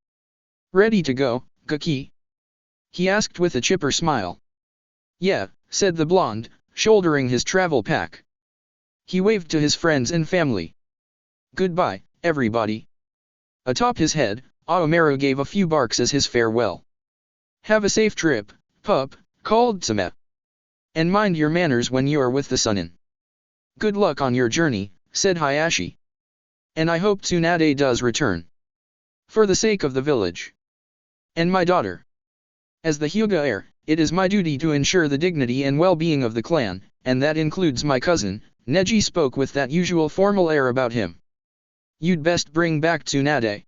A: Ready to go, Gaki? He asked with a chipper smile. Yeah, said the blonde, shouldering his travel pack. He waved to his friends and family. Goodbye, everybody. Atop his head, Aomaru gave a few barks as his farewell. Have a safe trip, pup, called Tsume. And mind your manners when you are with the Sunin. Good luck on your journey, said Hayashi. And I hope Tsunade does return. For the sake of the village. And my daughter. As the Hyuga heir, it is my duty to ensure the dignity and well-being of the clan, and that includes my cousin. Neji spoke with that usual formal air about him. You'd best bring back Tsunade.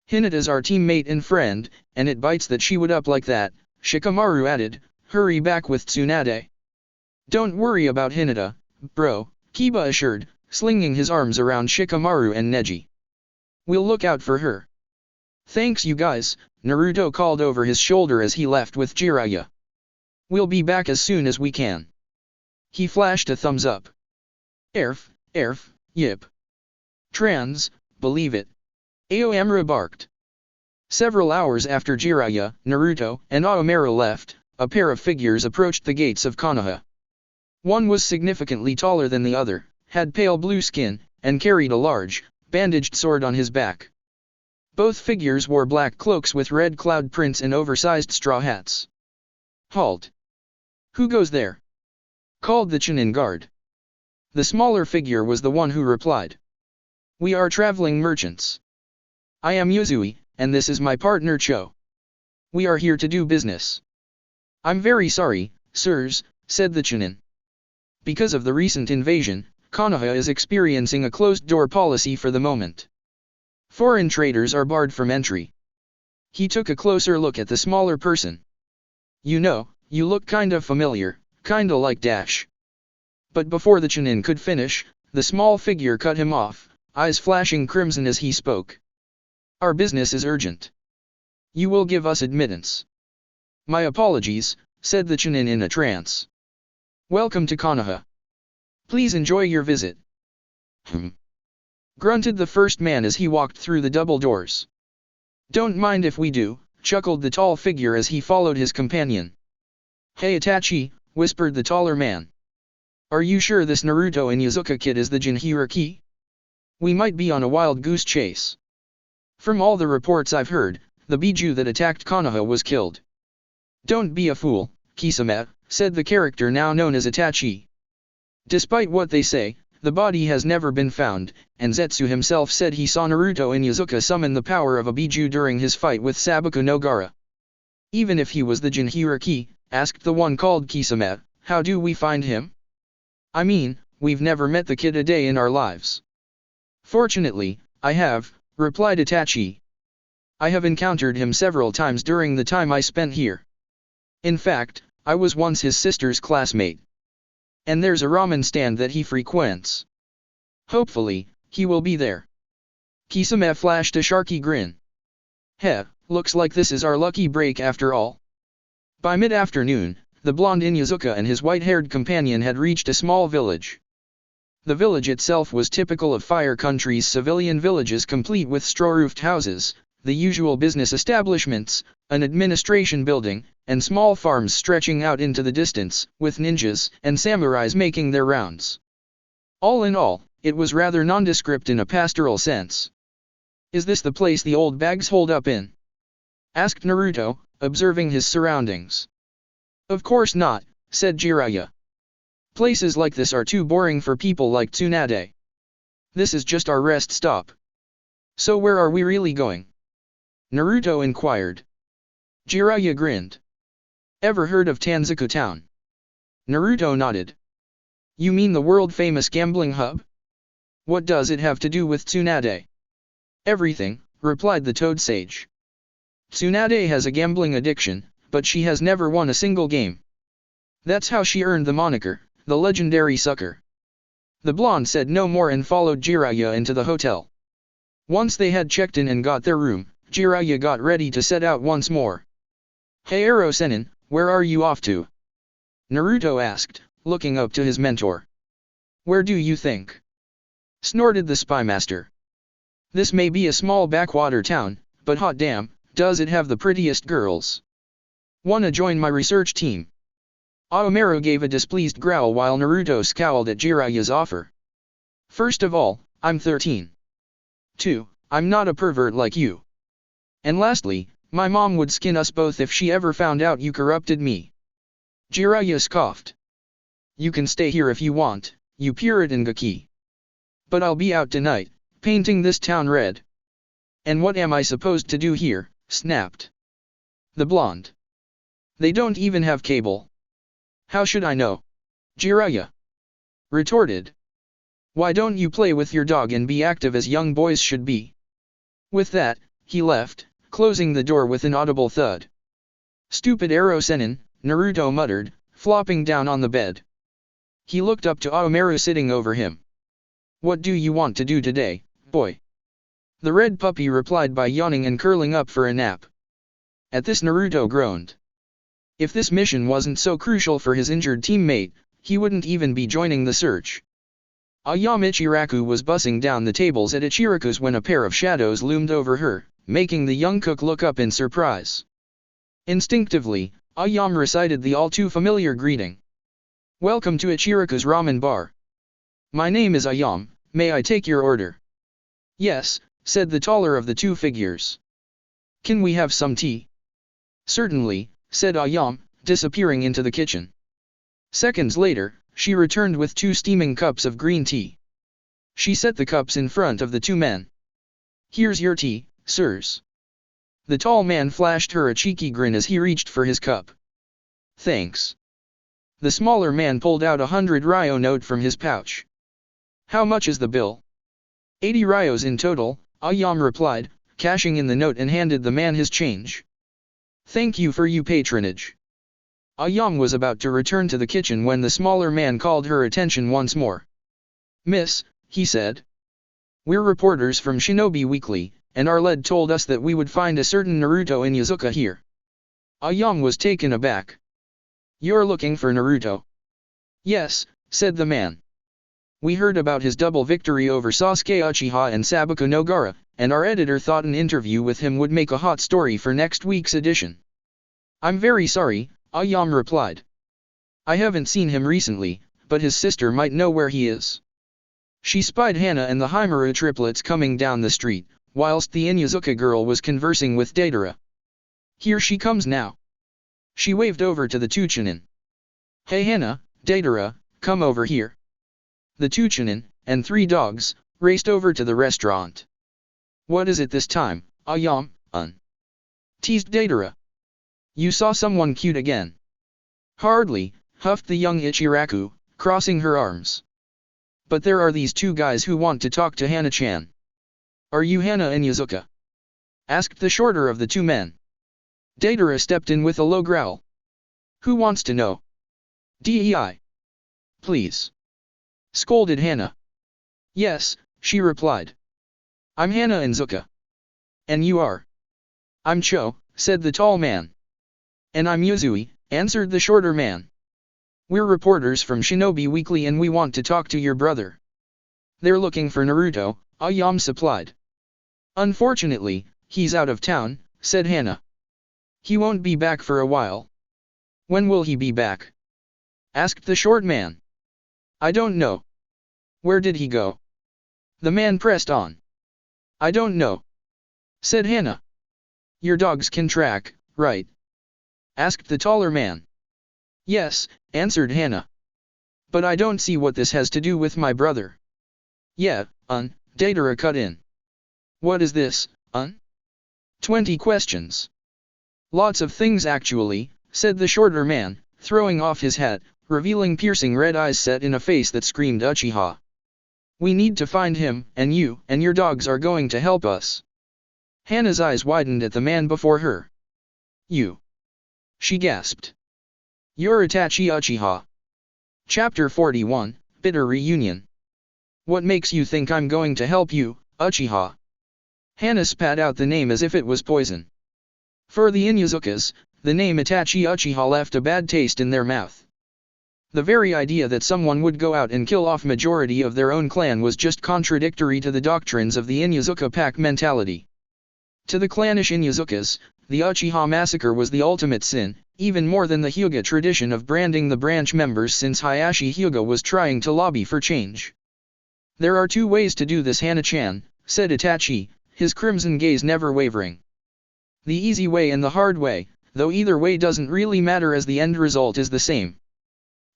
A: Hinata's our teammate and friend, and it bites that she would up like that, Shikamaru added. Hurry back with Tsunade. Don't worry about Hinata, bro, Kiba assured, slinging his arms around Shikamaru and Neji. We'll look out for her. Thanks you guys, Naruto called over his shoulder as he left with Jiraiya. We'll be back as soon as we can. He flashed a thumbs up. Erf, yip. Trans, believe it. Aomaru barked. Several hours after Jiraiya, Naruto, and Aomaru left, a pair of figures approached the gates of Konoha. One was significantly taller than the other, had pale blue skin, and carried a large, bandaged sword on his back. Both figures wore black cloaks with red cloud prints and oversized straw hats. "Halt! Who goes there?" called the Chunin guard. The smaller figure was the one who replied. "We are traveling merchants. I am Yuzui, and this is my partner Cho. We are here to do business." "I'm very sorry, sirs," said the Chunin. "Because of the recent invasion, Konoha is experiencing a closed-door policy for the moment. Foreign traders are barred from entry." He took a closer look at the smaller person. "You know, you look kinda familiar, kinda like Dash." But before the Chunin could finish, the small figure cut him off, eyes flashing crimson as he spoke. "Our business is urgent. You will give us admittance." "My apologies," said the Chunin in a trance. "Welcome to Konoha. Please enjoy your visit." Grunted the first man as he walked through the double doors. "Don't mind if we do," chuckled the tall figure as he followed his companion. "Hey Itachi," whispered the taller man. "Are you sure this Naruto Inuzuka kid is the Jinchuriki? We might be on a wild goose chase. From all the reports I've heard, the Biju that attacked Konoha was killed." "Don't be a fool, Kisame," said the character now known as Itachi. "Despite what they say, the body has never been found, and Zetsu himself said he saw Naruto Inuzuka summon the power of a Biju during his fight with Sabaku no Gaara." "Even if he was the Jinchuriki," asked the one called Kisame, "how do we find him? I mean, we've never met the kid a day in our lives." "Fortunately, I have," replied Itachi. "I have encountered him several times during the time I spent here. In fact, I was once his sister's classmate. And there's a ramen stand that he frequents. Hopefully, he will be there." Kisame flashed a sharky grin. "Heh, looks like this is our lucky break after all." By mid-afternoon, the blonde Inuzuka and his white-haired companion had reached a small village. The village itself was typical of Fire Country's civilian villages, complete with straw-roofed houses, the usual business establishments, an administration building, and small farms stretching out into the distance, with ninjas and samurais making their rounds. All in all, it was rather nondescript in a pastoral sense. "Is this the place the old bags hold up in?" asked Naruto, observing his surroundings. "Of course not," said Jiraiya. "Places like this are too boring for people like Tsunade. This is just our rest stop." "So where are we really going?" Naruto inquired. Jiraiya grinned. "Ever heard of Tanzaku Town?" Naruto nodded. "You mean the world-famous gambling hub? What does it have to do with Tsunade?" "Everything," replied the Toad Sage. "Tsunade has a gambling addiction, but she has never won a single game. That's how she earned the moniker, the legendary sucker." The blonde said no more and followed Jiraiya into the hotel. Once they had checked in and got their room, Jiraiya got ready to set out once more. "Hey Ero Sennin, where are you off to?" Naruto asked, looking up to his mentor. "Where do you think?" snorted the spymaster. "This may be a small backwater town, but hot damn, does it have the prettiest girls. Wanna join my research team?" Aomaru gave a displeased growl while Naruto scowled at Jiraiya's offer. "First of all, I'm 13. 2. I'm not a pervert like you. And lastly, my mom would skin us both if she ever found out you corrupted me." Jiraiya scoffed. "You can stay here if you want, you Puritan Gaki. But I'll be out tonight, painting this town red." "And what am I supposed to do here?" snapped the blonde. "They don't even have cable." "How should I know?" Jiraiya retorted. "Why don't you play with your dog and be active as young boys should be?" With that, he left, closing the door with an audible thud. "Stupid Ero Sennin," Naruto muttered, flopping down on the bed. He looked up to Aomaru sitting over him. "What do you want to do today, boy?" The red puppy replied by yawning and curling up for a nap. At this Naruto groaned. If this mission wasn't so crucial for his injured teammate, he wouldn't even be joining the search. Ayame Ichiraku was bussing down the tables at Ichiraku's when a pair of shadows loomed over her, making the young cook look up in surprise. Instinctively, Ayame recited the all-too-familiar greeting. Welcome to Ichiraku's Ramen Bar. My name is Ayam, may I take your order? Yes, said the taller of the two figures. Can we have some tea? Certainly, said Ayam, disappearing into the kitchen. Seconds later, she returned with 2 steaming cups of green tea. She set the cups in front of the 2 men. Here's your tea, sirs. The tall man flashed her a cheeky grin as he reached for his cup. Thanks. The smaller man pulled out 100 ryo note from his pouch. How much is the bill? 80 ryos in total, Ayam replied, cashing in the note and handed the man his change. Thank you for your patronage. Ayam was about to return to the kitchen when the smaller man called her attention once more. Miss, he said. We're reporters from Shinobi Weekly, and our lead told us that we would find a certain Naruto Inuzuka here. Ayam was taken aback. You're looking for Naruto? Yes, said the man. We heard about his double victory over Sasuke Uchiha and Sabuku Nogara, and our editor thought an interview with him would make a hot story for next week's edition. I'm very sorry, Ayam replied. I haven't seen him recently, but his sister might know where he is. She spied Hana and the Himuru triplets coming down the street, whilst the Inuzuka girl was conversing with Deidara. Here she comes now. She waved over to the Tuchinen. Hey Hana, Deidara, come over here. The Tuchinen, and 3 dogs, raced over to the restaurant. What is it this time, Ayam, teased Deidara. You saw someone cute again. Hardly, huffed the young Ichiraku, crossing her arms. But there are these 2 guys who want to talk to Hana-chan. Are you Hana Inuzuka? Asked the shorter of the 2 men. Deidara stepped in with a low growl. Who wants to know? DEI. Please. Scolded Hana. Yes, she replied. I'm Hana Inuzuka. And you are? I'm Cho, said the tall man. And I'm Yuzui, answered the shorter man. We're reporters from Shinobi Weekly and we want to talk to your brother. They're looking for Naruto, Ayam supplied. Unfortunately, he's out of town, said Hana. He won't be back for a while. When will he be back? Asked the short man. I don't know. Where did he go? The man pressed on. I don't know. Said Hana. Your dogs can track, right? Asked the taller man. Yes, answered Hana. But I don't see what this has to do with my brother. Yeah, Deidara cut in. What is this, 20 questions. Lots of things actually, said the shorter man, throwing off his hat, revealing piercing red eyes set in a face that screamed Uchiha. We need to find him, and you and your dogs are going to help us. Hana's eyes widened at the man before her. You. She gasped. You're Itachi Uchiha. Chapter 41, Bitter Reunion. What makes you think I'm going to help you, Uchiha? Hana spat out the name as if it was poison. For the Inuzukas, the name Itachi Uchiha left a bad taste in their mouth. The very idea that someone would go out and kill off majority of their own clan was just contradictory to the doctrines of the Inuzuka pack mentality. To the clannish Inuzukas, the Uchiha massacre was the ultimate sin, even more than the Hyuga tradition of branding the branch members since Hayashi Hyuga was trying to lobby for change. There are 2 ways to do this Hana-chan, said Itachi, his crimson gaze never wavering. The easy way and the hard way, though either way doesn't really matter as the end result is the same.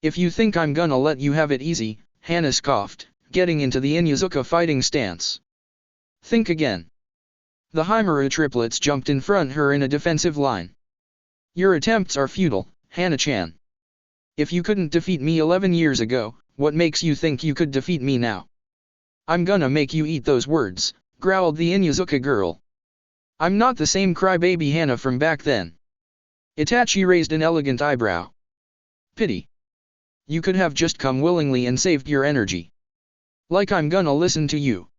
A: If you think I'm gonna let you have it easy, Hana scoffed, getting into the Inuzuka fighting stance. Think again. The Himuru triplets jumped in front her in a defensive line. Your attempts are futile, Hana-chan. If you couldn't defeat me 11 years ago, what makes you think you could defeat me now? I'm gonna make you eat those words, growled the Inuzuka girl. I'm not the same crybaby Hana from back then. Itachi raised an elegant eyebrow. Pity. You could have just come willingly and saved your energy. Like I'm gonna listen to you.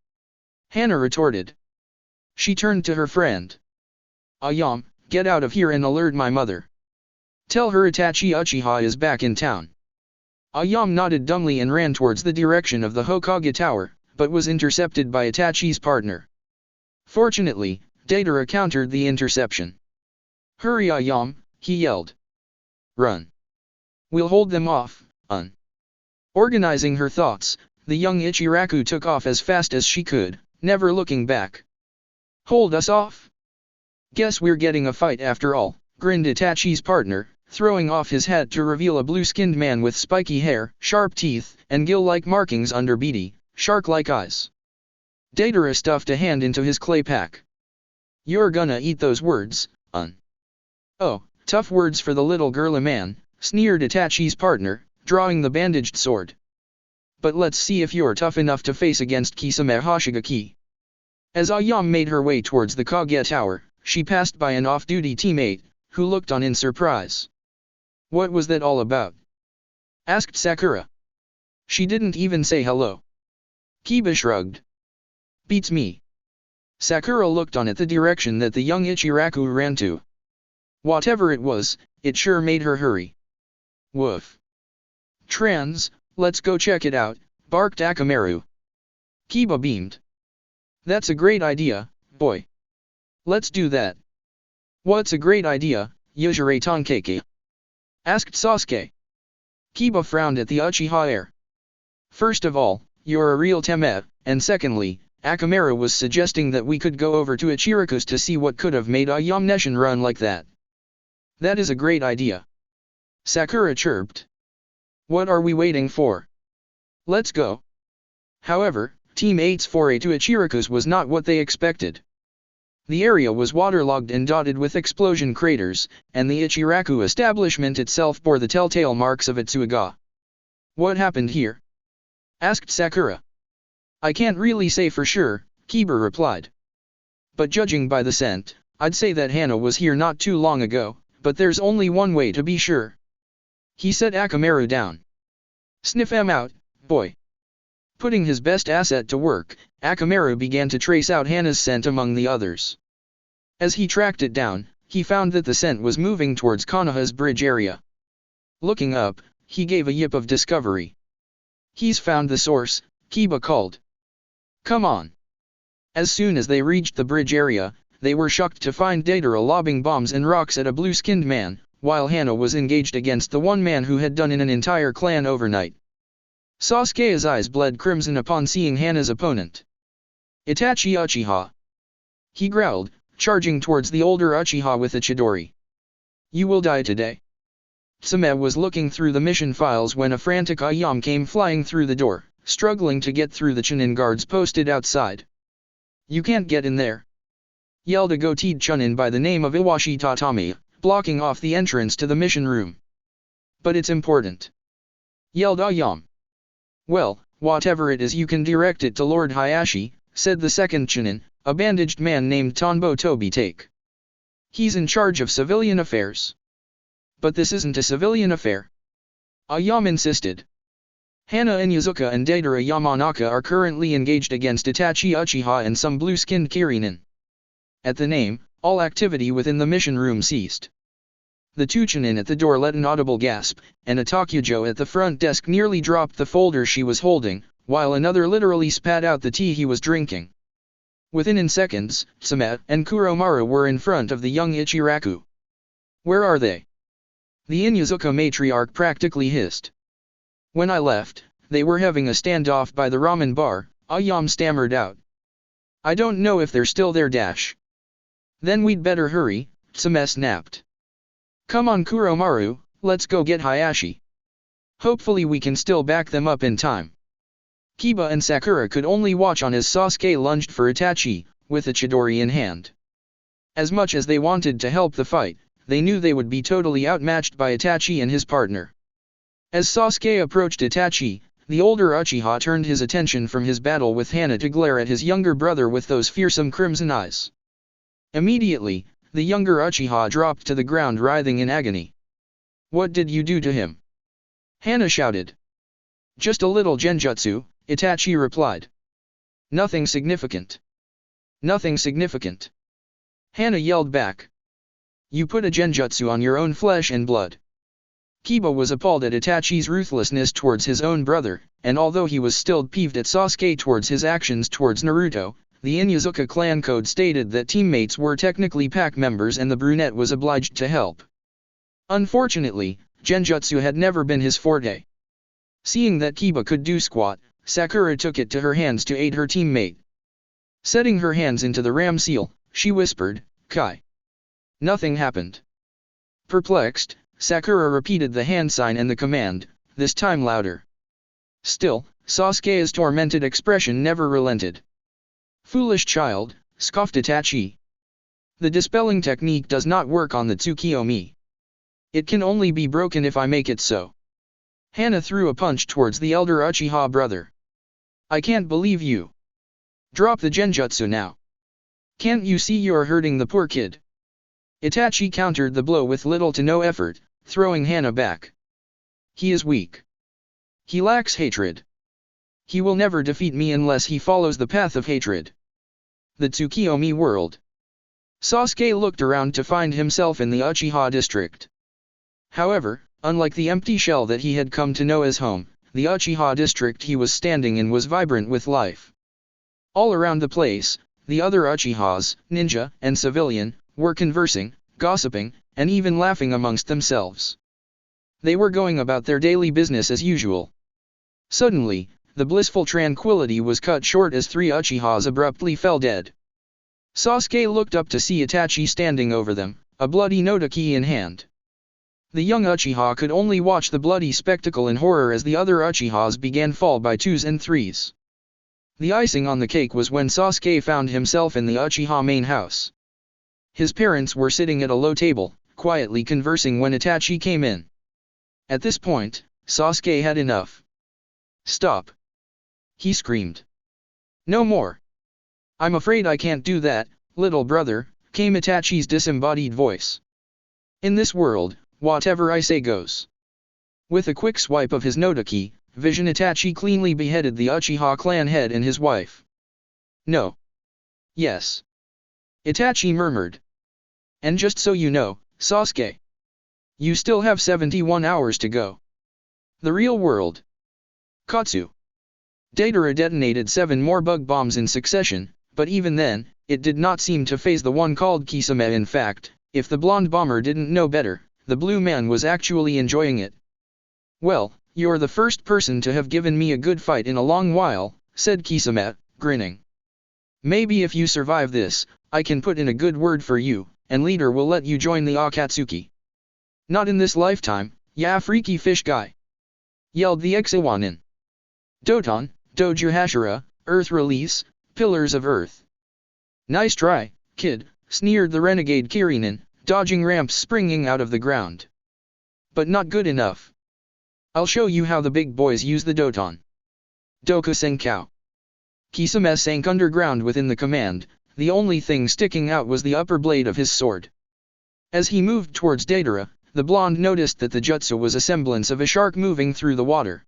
A: Hana retorted. She turned to her friend. Ayam, get out of here and alert my mother. Tell her Itachi Uchiha is back in town. Ayam nodded dumbly and ran towards the direction of the Hokage Tower, but was intercepted by Itachi's partner. Fortunately, Deidara countered the interception. Hurry Ayam, he yelled. Run. We'll hold them off, Organizing her thoughts, the young Ichiraku took off as fast as she could, never looking back. Hold us off? Guess we're getting a fight after all, grinned Itachi's partner, throwing off his hat to reveal a blue-skinned man with spiky hair, sharp teeth, and gill-like markings under beady, shark-like eyes. Deidara stuffed a hand into his clay pack. You're gonna eat those words, Oh, tough words for the little girly man, sneered Itachi's partner, drawing the bandaged sword. But let's see if you're tough enough to face against Kisame Hoshigaki. As Ayame made her way towards the Kage Tower, she passed by an off-duty teammate, who looked on in surprise. What was that all about? Asked Sakura. She didn't even say hello. Kiba shrugged. Beats me. Sakura looked on at the direction that the young Ichiraku ran to. Whatever it was, it sure made her hurry. Woof. Let's go check it out, barked Akamaru. Kiba beamed. That's a great idea, boy. Let's do that. What's a great idea, Yojire Tonkeki? Asked Sasuke. Kiba frowned at the Uchiha heir. First of all, you're a real teme, and secondly, Akamaru was suggesting that we could go over to Ichiraku's to see what could have made Ayame Neshin run like that. That is a great idea. Sakura chirped. What are we waiting for? Let's go. However, Team 8's foray to Ichiraku's was not what they expected. The area was waterlogged and dotted with explosion craters, and the Ichiraku establishment itself bore the telltale marks of its Uga. What happened here? Asked Sakura. I can't really say for sure, Kiba replied. But judging by the scent, I'd say that Hana was here not too long ago, but there's only one way to be sure. He set Akamaru down. Sniff him out, boy. Putting his best asset to work, Akamaru began to trace out Hana's scent among the others. As he tracked it down, he found that the scent was moving towards Konoha's bridge area. Looking up, he gave a yip of discovery. He's found the source, Kiba called. Come on. As soon as they reached the bridge area, they were shocked to find Deidara lobbing bombs and rocks at a blue-skinned man, while Hana was engaged against the one man who had done in an entire clan overnight. Sasuke's eyes bled crimson upon seeing Hana's opponent. Itachi Uchiha. He growled, charging towards the older Uchiha with a Chidori. You will die today. Tsame was looking through the mission files when a frantic Ayame came flying through the door, struggling to get through the Chunin guards posted outside. You can't get in there. Yelled a goateed Chunin by the name of Iwashi Tatami, blocking off the entrance to the mission room. But it's important. Yelled Ayame. Well, whatever it is you can direct it to Lord Hayashi, said the second Chunin, a bandaged man named Tonbo Tobitake. He's in charge of civilian affairs. But this isn't a civilian affair. Ayame insisted. Hana Inuzuka and Deidara Yamanaka are currently engaged against Itachi Uchiha and some blue-skinned Kirinin. At the name, all activity within the mission room ceased. The two Chunin at the door let an audible gasp, and a Takujo at the front desk nearly dropped the folder she was holding, while another literally spat out the tea he was drinking. Within seconds, Tsame and Kuromaru were in front of the young Ichiraku. Where are they? The Inuzuka matriarch practically hissed. When I left, they were having a standoff by the ramen bar, Ayame stammered out. I don't know if they're still there. Then we'd better hurry, Tsame snapped. Come on Kuromaru, let's go get Hayashi. Hopefully we can still back them up in time. Kiba and Sakura could only watch on as Sasuke lunged for Itachi, with a Chidori in hand. As much as they wanted to help the fight, they knew they would be totally outmatched by Itachi and his partner. As Sasuke approached Itachi, the older Uchiha turned his attention from his battle with Hana to glare at his younger brother with those fearsome crimson eyes. Immediately, the younger Uchiha dropped to the ground writhing in agony. What did you do to him? Hana shouted. Just a little genjutsu, Itachi replied. Nothing significant. Nothing significant. Hana yelled back. You put a genjutsu on your own flesh and blood. Kiba was appalled at Itachi's ruthlessness towards his own brother, and although he was still peeved at Sasuke towards his actions towards Naruto, the Inuzuka clan code stated that teammates were technically pack members and the brunette was obliged to help. Unfortunately, genjutsu had never been his forte. Seeing that Kiba could do squat, Sakura took it to her hands to aid her teammate. Setting her hands into the ram seal, she whispered, "Kai." Nothing happened. Perplexed, Sakura repeated the hand sign and the command, this time louder. Still, Sasuke's tormented expression never relented. "Foolish child," scoffed Itachi. "The dispelling technique does not work on the Tsukiyomi. It can only be broken if I make it so." Hana threw a punch towards the elder Uchiha brother. "I can't believe you. Drop the genjutsu now. Can't you see you're hurting the poor kid?" Itachi countered the blow with little to no effort, throwing Hana back. "He is weak. He lacks hatred. He will never defeat me unless he follows the path of hatred." The Tsukiyomi world. Sasuke looked around to find himself in the Uchiha district. However, unlike the empty shell that he had come to know as home, the Uchiha district he was standing in was vibrant with life. All around the place, the other Uchihas, ninja, and civilian, were conversing, gossiping, and even laughing amongst themselves. They were going about their daily business as usual. Suddenly, the blissful tranquility was cut short as three Uchihas abruptly fell dead. Sasuke looked up to see Itachi standing over them, a bloody Nodoki in hand. The young Uchiha could only watch the bloody spectacle in horror as the other Uchihas began fall by twos and threes. The icing on the cake was when Sasuke found himself in the Uchiha main house. His parents were sitting at a low table, quietly conversing when Itachi came in. At this point, Sasuke had enough. "Stop!" he screamed. "No more. I'm afraid I can't do that, little brother," came Itachi's disembodied voice. "In this world, whatever I say goes." With a quick swipe of his Nodoki, Vision Itachi cleanly beheaded the Uchiha clan head and his wife. "No. Yes." Itachi murmured. "And just so you know, Sasuke, you still have 71 hours to go. The real world." Katsu. Deidara detonated 7 more bug bombs in succession, but even then, it did not seem to faze the one called Kisame. In fact, if the blonde bomber didn't know better, the blue man was actually enjoying it. "Well, you're the first person to have given me a good fight in a long while," said Kisame, grinning. "Maybe if you survive this, I can put in a good word for you, and leader will let you join the Akatsuki." "Not in this lifetime, ya freaky fish guy!" yelled the Exiwanin. "Doton, Doju Hashira, Earth Release, Pillars of Earth." "Nice try, kid," sneered the renegade Kirinin, dodging ramps springing out of the ground. "But not good enough. I'll show you how the big boys use the Doton." Doku Senkau. Kisame sank underground within the command, the only thing sticking out was the upper blade of his sword. As he moved towards Deidara, the blonde noticed that the jutsu was a semblance of a shark moving through the water.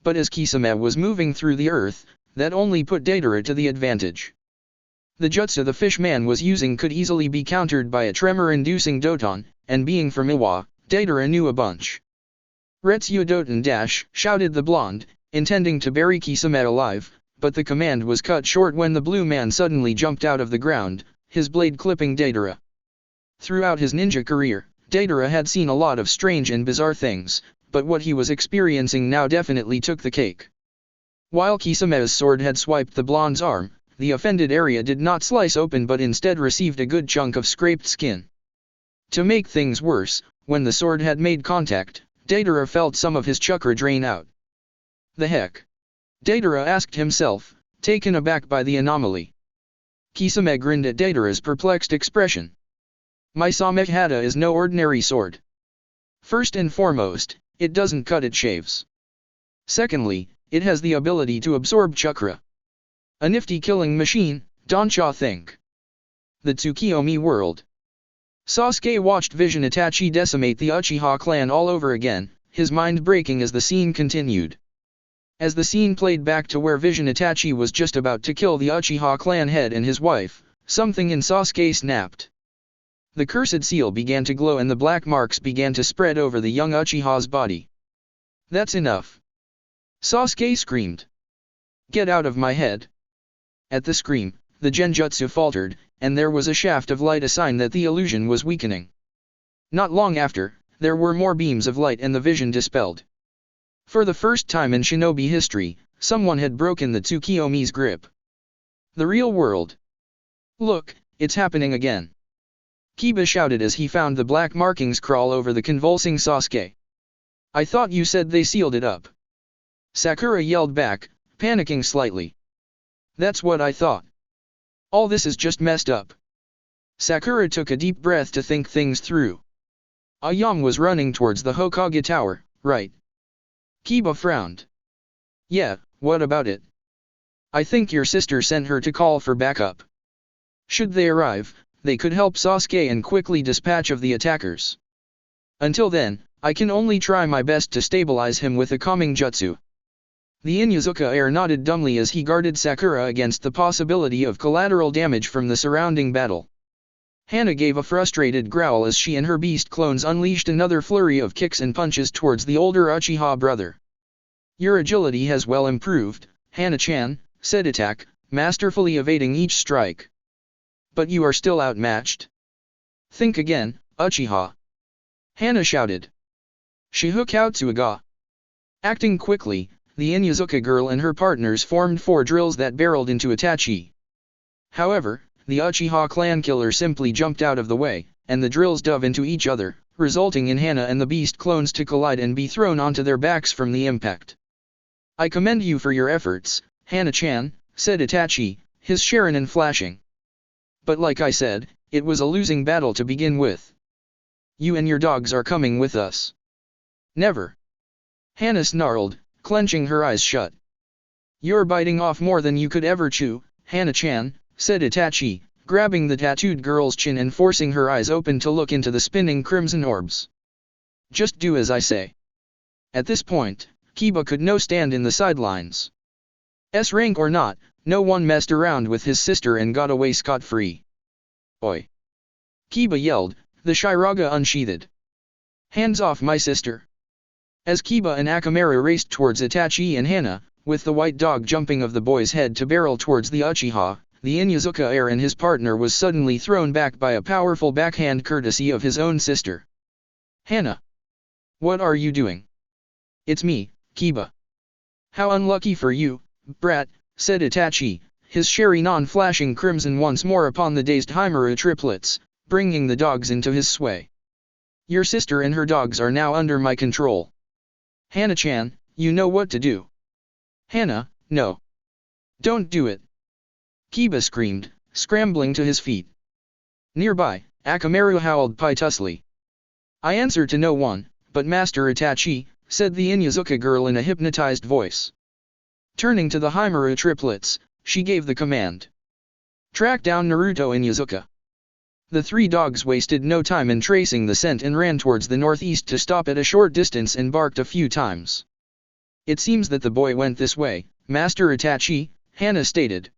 A: But as Kisame was moving through the earth, that only put Deidara to the advantage. The jutsu the fishman was using could easily be countered by a tremor-inducing Doton, and being from Iwa, Deidara knew a bunch. "Retsu Doton dash!" shouted the blonde, intending to bury Kisame alive, but the command was cut short when the blue man suddenly jumped out of the ground, his blade clipping Deidara. Throughout his ninja career, Deidara had seen a lot of strange and bizarre things, but what he was experiencing now definitely took the cake. While Kisame's sword had swiped the blonde's arm, the offended area did not slice open but instead received a good chunk of scraped skin. To make things worse, when the sword had made contact, Deidara felt some of his chakra drain out. "The heck?" Deidara asked himself, taken aback by the anomaly. Kisame grinned at Deidara's perplexed expression. "My Samehada is no ordinary sword. First and foremost, it doesn't cut, it shaves. Secondly, it has the ability to absorb chakra. A nifty killing machine, don't ya think?" The Tsukiyomi world. Sasuke watched Vision Itachi decimate the Uchiha clan all over again, his mind breaking as the scene continued. As the scene played back to where Vision Itachi was just about to kill the Uchiha clan head and his wife, something in Sasuke snapped. The cursed seal began to glow and the black marks began to spread over the young Uchiha's body. "That's enough!" Sasuke screamed. "Get out of my head!" At the scream, the genjutsu faltered, and there was a shaft of light, a sign that the illusion was weakening. Not long after, there were more beams of light and the vision dispelled. For the first time in shinobi history, someone had broken the Tsukiyomi's grip. The real world. Look, it's happening again. Kiba shouted as he found the black markings crawl over the convulsing Sasuke. I thought you said they sealed it up. Sakura yelled back, panicking slightly. That's what I thought. All this is just messed up. Sakura took a deep breath to think things through. Ayam was running towards the Hokage Tower, right? Kiba frowned. Yeah, what about it? I think your sister sent her to call for backup. Should they arrive, they could help Sasuke and quickly dispatch of the attackers. Until then, I can only try my best to stabilize him with a calming jutsu. The Inuzuka heir nodded dumbly as he guarded Sakura against the possibility of collateral damage from the surrounding battle. Hana gave a frustrated growl as she and her beast clones unleashed another flurry of kicks and punches towards the older Uchiha brother. Your agility has well improved, Hana-chan, said Attack, masterfully evading each strike. But you are still outmatched. Think again, Uchiha. Hana shouted. Shihukatsuga. Acting quickly, the Inuzuka girl and her partners formed 4 drills that barreled into Itachi. However, the Uchiha clan killer simply jumped out of the way, and the drills dove into each other, resulting in Hana and the beast clones to collide and be thrown onto their backs from the impact. I commend you for your efforts, Hana-chan, said Itachi, his Sharingan flashing. But like I said, it was a losing battle to begin with. You and your dogs are coming with us. Never. Hana snarled, clenching her eyes shut. You're biting off more than you could ever chew, Hana-chan, said Itachi, grabbing the tattooed girl's chin and forcing her eyes open to look into the spinning crimson orbs. Just do as I say. At this point, Kiba could no stand in the sidelines. S-rank or not, no one messed around with his sister and got away scot-free. Oi! Kiba yelled, the Shiraga unsheathed. Hands off my sister! As Kiba and Akamaru raced towards Itachi and Hana, with the white dog jumping of the boy's head to barrel towards the Uchiha, the Inuzuka heir and his partner was suddenly thrown back by a powerful backhand courtesy of his own sister. Hana! What are you doing? It's me, Kiba. How unlucky for you, brat, said Itachi, his Sharingan flashing crimson once more upon the dazed Himura triplets, bringing the dogs into his sway. Your sister and her dogs are now under my control. Hana-chan, you know what to do. Hana, no. Don't do it. Kiba screamed, scrambling to his feet. Nearby, Akamaru howled piteously. I answer to no one, but Master Itachi, said the Inuzuka girl in a hypnotized voice. Turning to the Himura triplets, she gave the command. Track down Naruto Inuzuka. The 3 dogs wasted no time in tracing the scent and ran towards the northeast to stop at a short distance and barked a few times. It seems that the boy went this way, Master Itachi, Hana stated.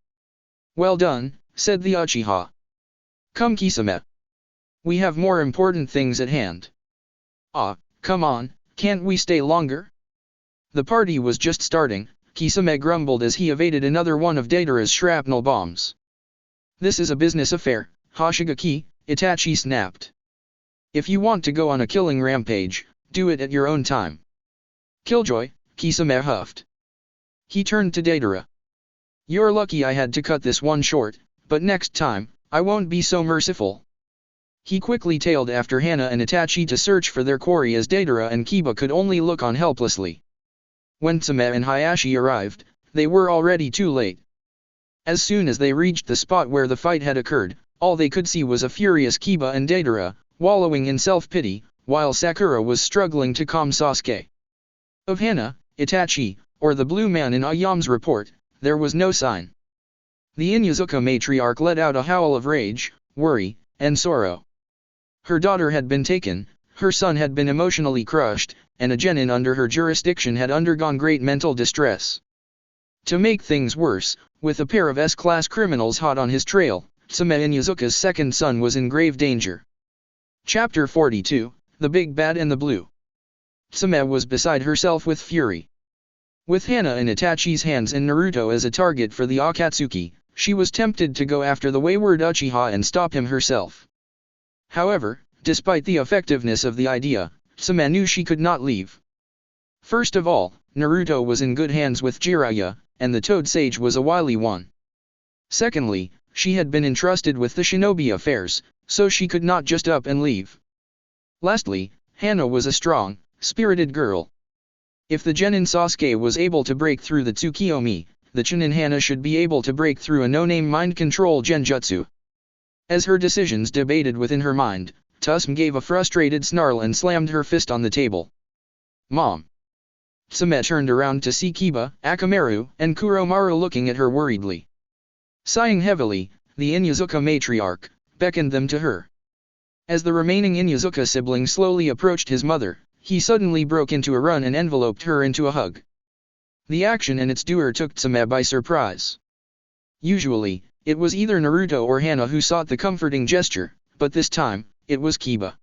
A: Well done, said the Uchiha. Come Kisame. We have more important things at hand. Ah, come on, can't we stay longer? The party was just starting, Kisame grumbled as he evaded another one of Deidara's shrapnel bombs. This is a business affair, Hoshigaki, Itachi snapped. If you want to go on a killing rampage, do it at your own time. Killjoy, Kisame huffed. He turned to Deidara. You're lucky I had to cut this one short, but next time, I won't be so merciful. He quickly tailed after Hana and Itachi to search for their quarry as Deidara and Kiba could only look on helplessly. When Tsame and Hayashi arrived, they were already too late. As soon as they reached the spot where the fight had occurred, all they could see was a furious Kiba and Deidara, wallowing in self-pity, while Sakura was struggling to calm Sasuke. Of Hana, Itachi, or the blue man in Ayam's report, there was no sign. The Inuzuka matriarch let out a howl of rage, worry, and sorrow. Her daughter had been taken, her son had been emotionally crushed, and a genin under her jurisdiction had undergone great mental distress. To make things worse, with a pair of S-class criminals hot on his trail, Tsame Inuzuka's second son was in grave danger. Chapter 42, The Big Bad and the Blue. Tsame was beside herself with fury. With Hana in Itachi's hands and Naruto as a target for the Akatsuki, she was tempted to go after the wayward Uchiha and stop him herself. However, despite the effectiveness of the idea, Tsame knew she could not leave. First of all, Naruto was in good hands with Jiraiya, and the Toad Sage was a wily one. Secondly, she had been entrusted with the shinobi affairs, so she could not just up and leave. Lastly, Hana was a strong, spirited girl. If the Genin Sasuke was able to break through the Tsukiyomi, the Chunin Hana should be able to break through a no-name mind control genjutsu. As her decisions debated within her mind, Tsume gave a frustrated snarl and slammed her fist on the table. "Mom!" Tsume turned around to see Kiba, Akamaru, and Kuromaru looking at her worriedly. Sighing heavily, the Inuzuka matriarch beckoned them to her. As the remaining Inuzuka sibling slowly approached his mother, he suddenly broke into a run and enveloped her into a hug. The action and its doer took Tsume by surprise. Usually, it was either Naruto or Hana who sought the comforting gesture, but this time, it was Kiba.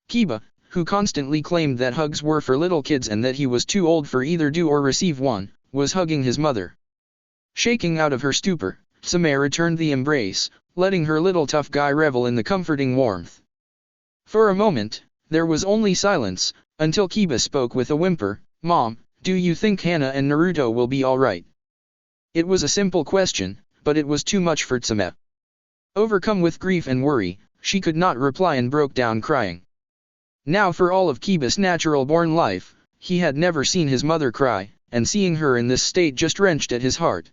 A: Kiba, who constantly claimed that hugs were for little kids and that he was too old for either do or receive one, was hugging his mother. Shaking out of her stupor, Tsume returned the embrace, letting her little tough guy revel in the comforting warmth. For a moment, there was only silence, until Kiba spoke with a whimper, "Mom, do you think Hana and Naruto will be alright?" It was a simple question, but it was too much for Tsume. Overcome with grief and worry, she could not reply and broke down crying. Now for all of Kiba's natural-born life, he had never seen his mother cry, and seeing her in this state just wrenched at his heart.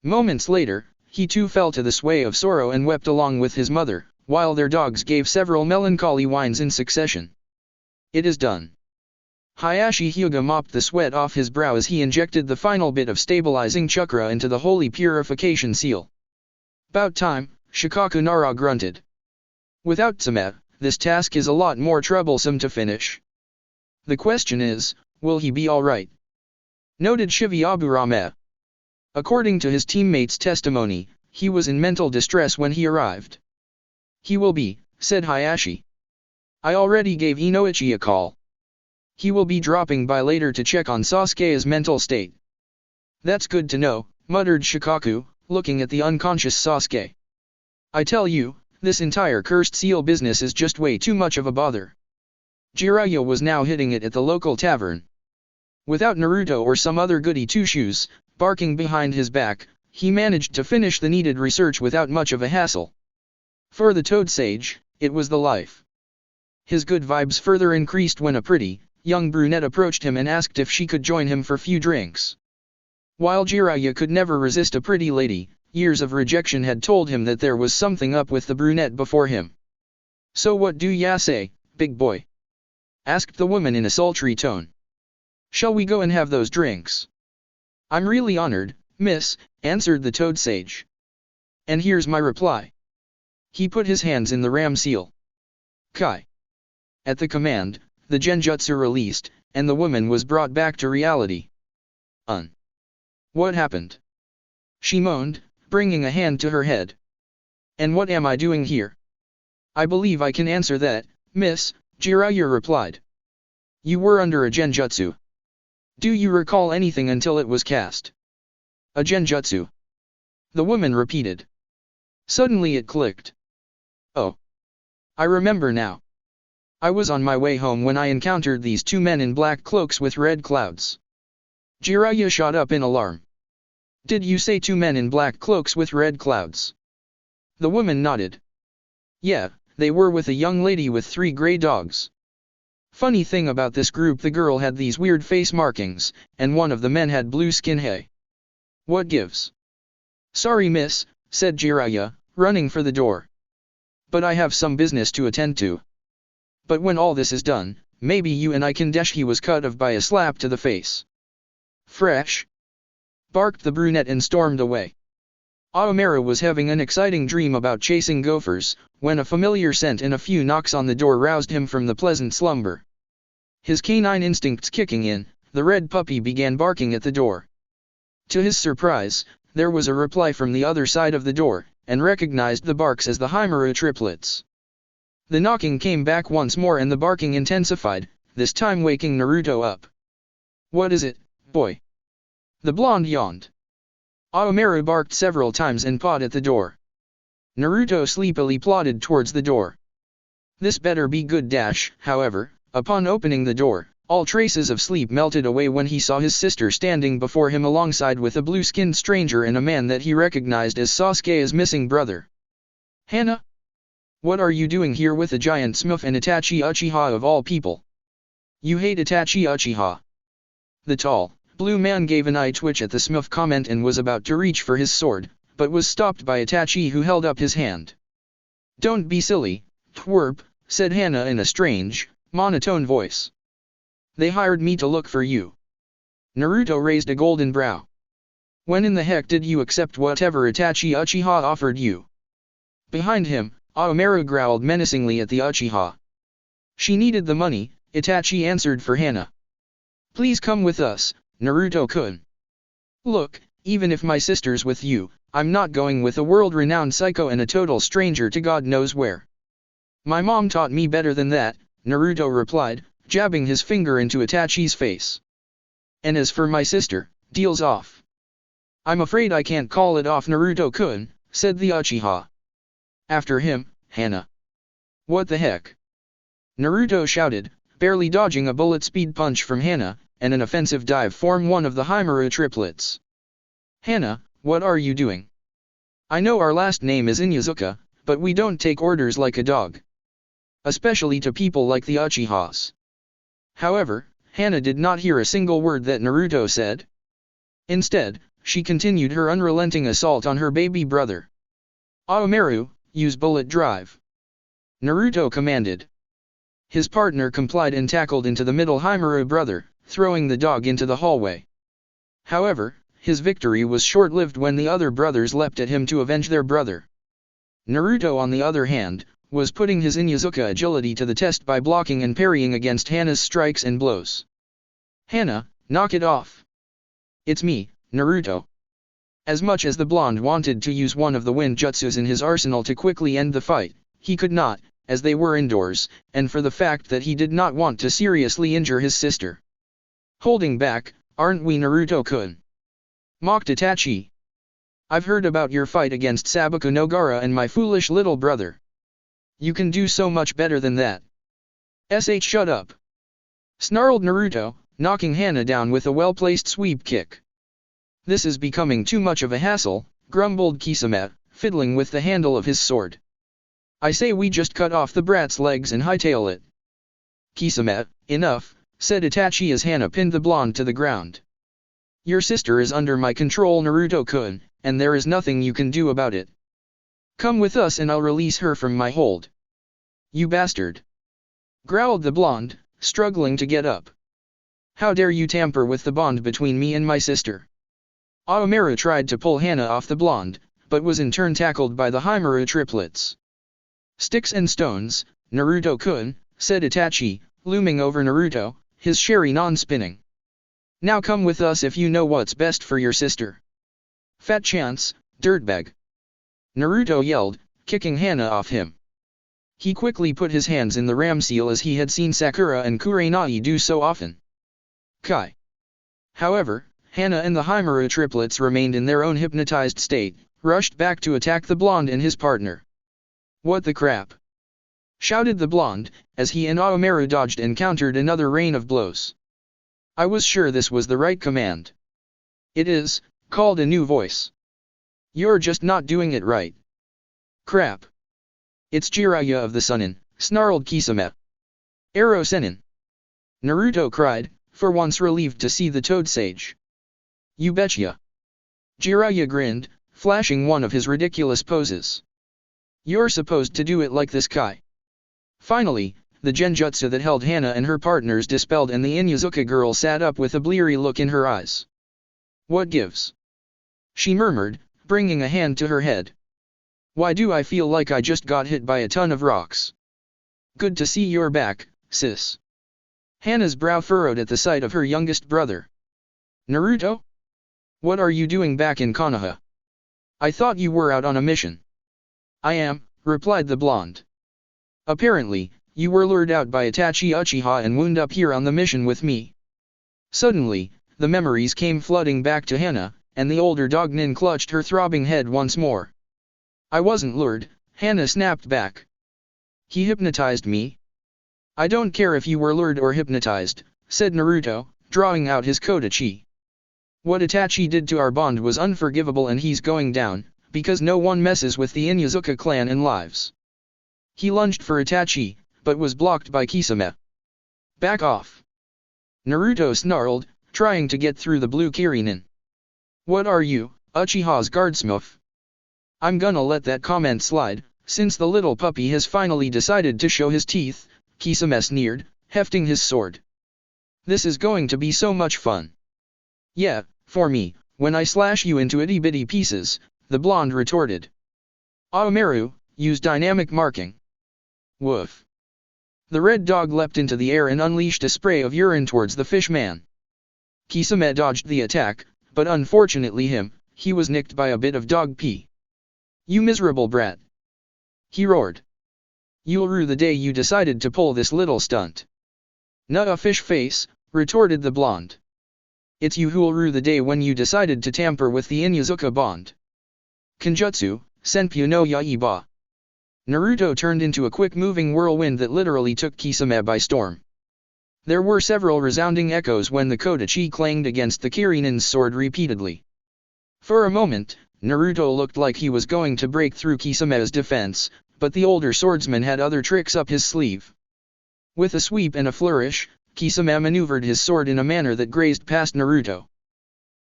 A: Moments later, he too fell to the sway of sorrow and wept along with his mother, while their dogs gave several melancholy whines in succession. "It is done." Hayashi Hyuga mopped the sweat off his brow as he injected the final bit of stabilizing chakra into the holy purification seal. "About time," Shikaku Nara grunted. "Without Tsume, this task is a lot more troublesome to finish. The question is, will he be alright?" Noted Shivayaburame. According to his teammates' testimony, he was in mental distress when he arrived. "He will be," said Hayashi. "I already gave Inoichi a call. He will be dropping by later to check on Sasuke's mental state." "That's good to know," muttered Shikaku, looking at the unconscious Sasuke. "I tell you, this entire cursed seal business is just way too much of a bother." Jiraiya was now hitting it at the local tavern. Without Naruto or some other goody two-shoes barking behind his back, he managed to finish the needed research without much of a hassle. For the Toad Sage, it was the life. His good vibes further increased when a pretty, young brunette approached him and asked if she could join him for few drinks. While Jiraiya could never resist a pretty lady, years of rejection had told him that there was something up with the brunette before him. "So what do ya say, big boy?" asked the woman in a sultry tone. "Shall we go and have those drinks?" "I'm really honored, miss," answered the Toad Sage. "And here's my reply." He put his hands in the ram seal. Kai. At the command, the genjutsu released, and the woman was brought back to reality. What happened?" she moaned, bringing a hand to her head. "And what am I doing here?" "I believe I can answer that, miss," Jiraiya replied. "You were under a genjutsu. Do you recall anything until it was cast?" "A genjutsu?" the woman repeated. Suddenly it clicked. "Oh. I remember now. I was on my way home when I encountered these two men in black cloaks with red clouds." Jiraiya shot up in alarm. "Did you say two men in black cloaks with red clouds?" The woman nodded. "Yeah, they were with a young lady with 3 gray dogs. Funny thing about this group, the girl had these weird face markings, and one of the men had blue skin. Hey. What gives?" "Sorry miss," said Jiraiya, running for the door. "But I have some business to attend to. But when all this is done, maybe you and I can dash." He was cut off by a slap to the face. "Fresh!" barked the brunette and stormed away. Aomaru was having an exciting dream about chasing gophers, when a familiar scent and a few knocks on the door roused him from the pleasant slumber. His canine instincts kicking in, the red puppy began barking at the door. To his surprise, there was a reply from the other side of the door, and recognized the barks as the Haimaru triplets. The knocking came back once more and the barking intensified, this time waking Naruto up. "What is it, boy?" the blonde yawned. Aomaru barked several times and pawed at the door. Naruto sleepily plodded towards the door. This better be good dash. However, upon opening the door, All traces of sleep melted away when he saw his sister standing before him alongside with a blue-skinned stranger and a man that he recognized as Sasuke's missing brother. Hana? What are you doing here with a giant Smurf and Itachi Uchiha of all people? You hate Itachi Uchiha. The tall, blue man gave an eye twitch at the Smurf comment and was about to reach for his sword, but was stopped by Itachi who held up his hand. Don't be silly, twerp, said Hana in a strange, monotone voice. They hired me to look for you. Naruto raised a golden brow. When in the heck did you accept whatever Itachi Uchiha offered you? Behind him, Aomaru growled menacingly at the Uchiha. She needed the money, Itachi answered for Hana. Please come with us, Naruto-kun. Look, even if my sister's with you, I'm not going with a world-renowned psycho and a total stranger to God knows where. My mom taught me better than that, Naruto replied, jabbing his finger into Itachi's face. And as for my sister, deal's off. I'm afraid I can't call it off, Naruto-kun, said the Uchiha. After him, Hana. What the heck? Naruto shouted, barely dodging a bullet-speed punch from Hana, and an offensive dive from one of the Himuru triplets. Hana, what are you doing? I know our last name is Inuzuka, but we don't take orders like a dog. Especially to people like the Uchihas. However, Hana did not hear a single word that Naruto said. Instead, she continued her unrelenting assault on her baby brother. Aomaru, use bullet drive. Naruto commanded. His partner complied and tackled into the middle Himuru brother, throwing the dog into the hallway. However, his victory was short-lived when the other brothers leapt at him to avenge their brother. Naruto on the other hand, was putting his Inuzuka agility to the test by blocking and parrying against Hana's strikes and blows. Hana, knock it off. It's me, Naruto. As much as the blonde wanted to use one of the wind jutsus in his arsenal to quickly end the fight, he could not, as they were indoors, and for the fact that he did not want to seriously injure his sister. Holding back, aren't we, Naruto-kun? Mocked Itachi. I've heard about your fight against Sabaku Nogara and my foolish little brother. You can do so much better than that. Shut up. Snarled Naruto, knocking Hana down with a well-placed sweep kick. This is becoming too much of a hassle, grumbled Kisame, fiddling with the handle of his sword. I say we just cut off the brat's legs and hightail it. Kisame, enough, said Itachi as Hana pinned the blonde to the ground. Your sister is under my control, Naruto-kun, and there is nothing you can do about it. Come with us and I'll release her from my hold. You bastard! Growled the blonde, struggling to get up. How dare you tamper with the bond between me and my sister? Aomaru tried to pull Hana off the blonde, but was in turn tackled by the Himuru triplets. Sticks and stones, Naruto-kun, said Itachi, looming over Naruto, his Sharingan spinning. Now come with us if you know what's best for your sister. Fat chance, dirtbag. Naruto yelled, kicking Hana off him. He quickly put his hands in the ram seal as he had seen Sakura and Kurenai do so often. Kai. However, Hana and the Himuru triplets remained in their own hypnotized state, rushed back to attack the blonde and his partner. What the crap? Shouted the blonde, as he and Aomaru dodged and countered another rain of blows. I was sure this was the right command. It is, called a new voice. You're just not doing it right. Crap. It's Jiraiya of the Sunin, snarled Kisame. Arrow Senin. Naruto cried, for once relieved to see the Toad Sage. You betcha. Jiraiya grinned, flashing one of his ridiculous poses. You're supposed to do it like this, Kai. Finally, the genjutsu that held Hana and her partners dispelled and the Inuzuka girl sat up with a bleary look in her eyes. What gives? She murmured, bringing a hand to her head. Why do I feel like I just got hit by a ton of rocks? Good to see you're back, sis. Hana's brow furrowed at the sight of her youngest brother. Naruto? What are you doing back in Konoha? I thought you were out on a mission. I am, replied the blonde. Apparently, you were lured out by Itachi Uchiha and wound up here on the mission with me. Suddenly, the memories came flooding back to Hana, and the older dognin clutched her throbbing head once more. I wasn't lured, Hana snapped back. He hypnotized me. I don't care if you were lured or hypnotized, said Naruto, drawing out his Kodachi. What Itachi did to our bond was unforgivable and he's going down, because no one messes with the Inuzuka clan and lives. He lunged for Itachi, but was blocked by Kisame. Back off. Naruto snarled, trying to get through the blue Kirinin. What are you, Uchiha's guardsmith? I'm gonna let that comment slide, since the little puppy has finally decided to show his teeth, Kisame sneered, hefting his sword. This is going to be so much fun. Yeah, for me, when I slash you into itty-bitty pieces, the blonde retorted. Aomeru, use dynamic marking. Woof. The red dog leapt into the air and unleashed a spray of urine towards the fish man. Kisame dodged the attack, but unfortunately he was nicked by a bit of dog pee. You miserable brat. He roared. You'll rue the day you decided to pull this little stunt. Nuh a fish face, retorted the blonde. It's you who'll rue the day when you decided to tamper with the Inuzuka bond. Kenjutsu, Senpyu no Yaiba. Naruto turned into a quick-moving whirlwind that literally took Kisame by storm. There were several resounding echoes when the Kodachi clanged against the Kirinin's sword repeatedly. For a moment, Naruto looked like he was going to break through Kisame's defense, but the older swordsman had other tricks up his sleeve. With a sweep and a flourish, Kisame maneuvered his sword in a manner that grazed past Naruto.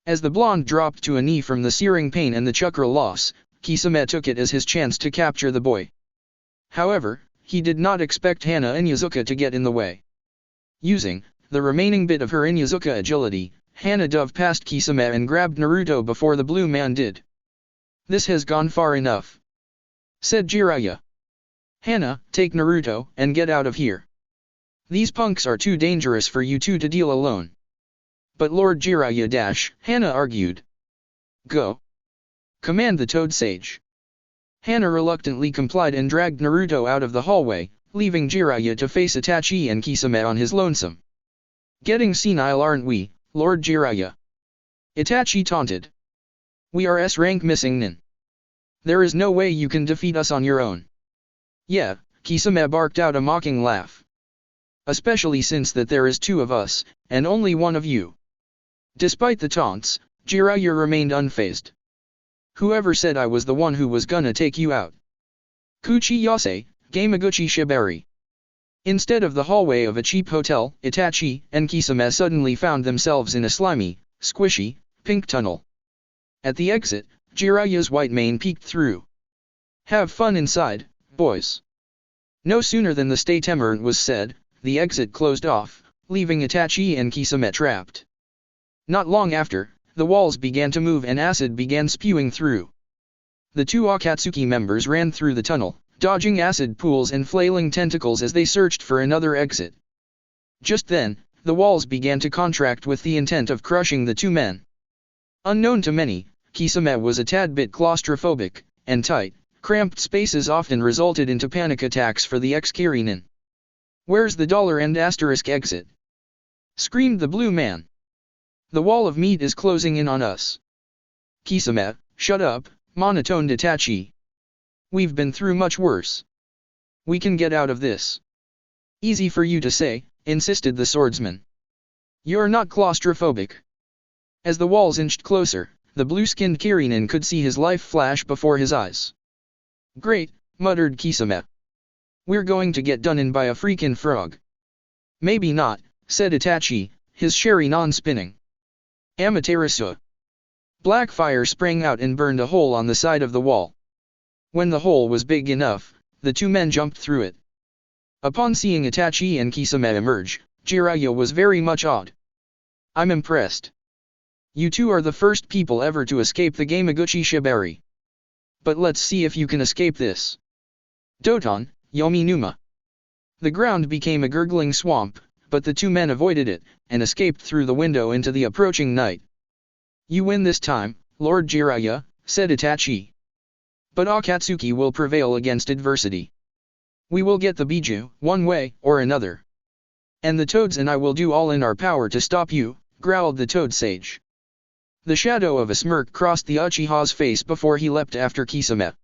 A: As the blonde dropped to a knee from the searing pain and the chakra loss, Kisame took it as his chance to capture the boy. However, he did not expect Hana Inuzuka to get in the way. Using the remaining bit of her Inuzuka agility, Hana dove past Kisame and grabbed Naruto before the blue man did. This has gone far enough, said Jiraiya. Hana, take Naruto and get out of here. These punks are too dangerous for you two to deal alone. But Lord Jiraiya Hana argued. Go. Command the Toad Sage. Hana reluctantly complied and dragged Naruto out of the hallway, leaving Jiraiya to face Itachi and Kisame on his lonesome. Getting senile aren't we, Lord Jiraiya? Itachi taunted. We are S-rank missing nin. There is no way you can defeat us on your own. Yeah, Kisame barked out a mocking laugh. Especially since that there is two of us, and only one of you. Despite the taunts, Jiraiya remained unfazed. Whoever said I was the one who was gonna take you out? Kuchi Yase, Gamaguchi Shibari. Instead of the hallway of a cheap hotel, Itachi and Kisame suddenly found themselves in a slimy, squishy, pink tunnel. At the exit, Jiraiya's white mane peeked through. Have fun inside, boys. No sooner than the statement was said, the exit closed off, leaving Itachi and Kisame trapped. Not long after, the walls began to move and acid began spewing through. The two Akatsuki members ran through the tunnel, dodging acid pools and flailing tentacles as they searched for another exit. Just then, the walls began to contract with the intent of crushing the two men. Unknown to many, Kisame was a tad bit claustrophobic, and tight, cramped spaces often resulted into panic attacks for the ex-Kirinin. Where's the $& exit? Screamed the blue man. The wall of meat is closing in on us. Kisame, shut up, monotoned Itachi. We've been through much worse. We can get out of this. Easy for you to say, insisted the swordsman. You're not claustrophobic. As the walls inched closer, the blue-skinned Kirinin could see his life flash before his eyes. Great, muttered Kisame. We're going to get done in by a freakin' frog. Maybe not, said Itachi, his Sharingan spinning. Amaterasu. Black fire sprang out and burned a hole on the side of the wall. When the hole was big enough, the two men jumped through it. Upon seeing Itachi and Kisame emerge, Jiraiya was very much awed. I'm impressed. You two are the first people ever to escape the Gamaguchi Shibari. But let's see if you can escape this. Doton, Yomi Numa. The ground became a gurgling swamp, but the two men avoided it, and escaped through the window into the approaching night. You win this time, Lord Jiraiya, said Itachi. But Akatsuki will prevail against adversity. We will get the Biju, one way or another. And the Toads and I will do all in our power to stop you, growled the Toad Sage. The shadow of a smirk crossed the Uchiha's face before he leapt after Kisame.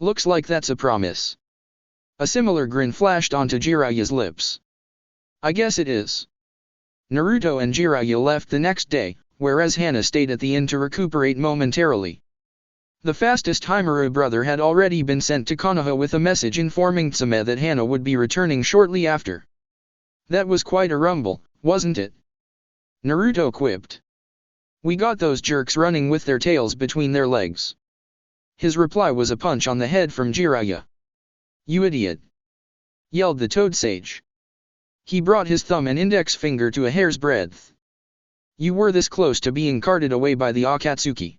A: Looks like that's a promise. A similar grin flashed onto Jiraiya's lips. I guess it is. Naruto and Jiraiya left the next day, whereas Hana stayed at the inn to recuperate momentarily. The fastest Himuru brother had already been sent to Konoha with a message informing Tsume that Hana would be returning shortly after. That was quite a rumble, wasn't it? Naruto quipped. We got those jerks running with their tails between their legs. His reply was a punch on the head from Jiraiya. You idiot! Yelled the Toad Sage. He brought his thumb and index finger to a hair's breadth. You were this close to being carted away by the Akatsuki.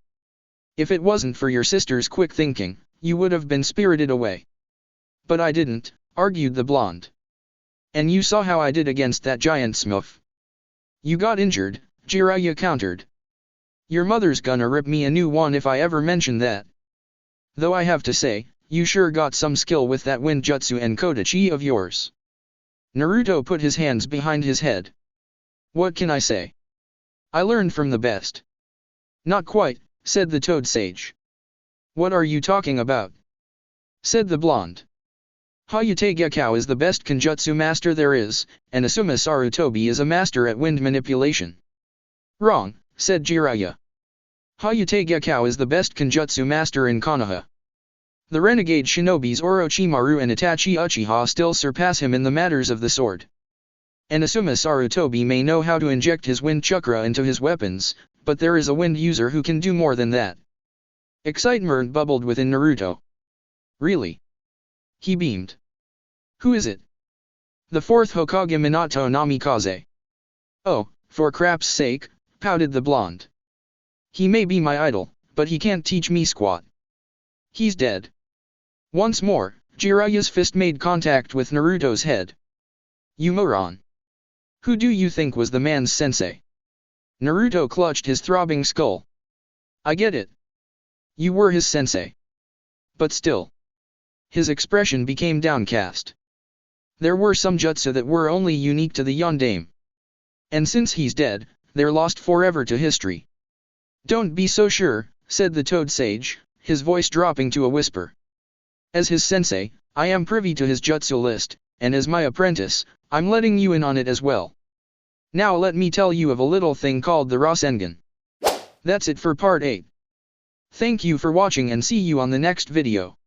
A: If it wasn't for your sister's quick thinking, you would have been spirited away. But I didn't, argued the blonde. And you saw how I did against that giant smurf. You got injured, Jiraiya countered. Your mother's gonna rip me a new one if I ever mention that. Though I have to say, you sure got some skill with that wind jutsu and kodachi of yours. Naruto put his hands behind his head. What can I say? I learned from the best. Not quite, said the Toad Sage. What are you talking about? Said the blonde. Hayate Gekkou is the best Kenjutsu master there is, and Asuma Sarutobi is a master at wind manipulation. Wrong, said Jiraiya. Hayate Gekkou is the best Kenjutsu master in Konoha. The renegade shinobis Orochimaru and Itachi Uchiha still surpass him in the matters of the sword. And Asuma Sarutobi may know how to inject his wind chakra into his weapons, but there is a wind user who can do more than that. Excitement bubbled within Naruto. Really? He beamed. Who is it? The fourth Hokage Minato Namikaze. Oh, for crap's sake, pouted the blonde. He may be my idol, but he can't teach me squat. He's dead. Once more, Jiraiya's fist made contact with Naruto's head. You moron. Who do you think was the man's sensei? Naruto clutched his throbbing skull. I get it. You were his sensei. But still. His expression became downcast. There were some jutsu that were only unique to the Yondaime. And since he's dead, they're lost forever to history. Don't be so sure, said the Toad Sage, his voice dropping to a whisper. As his sensei, I am privy to his jutsu list, and as my apprentice, I'm letting you in on it as well. Now let me tell you of a little thing called the Rasengan. That's it for part 8. Thank you for watching and see you on the next video.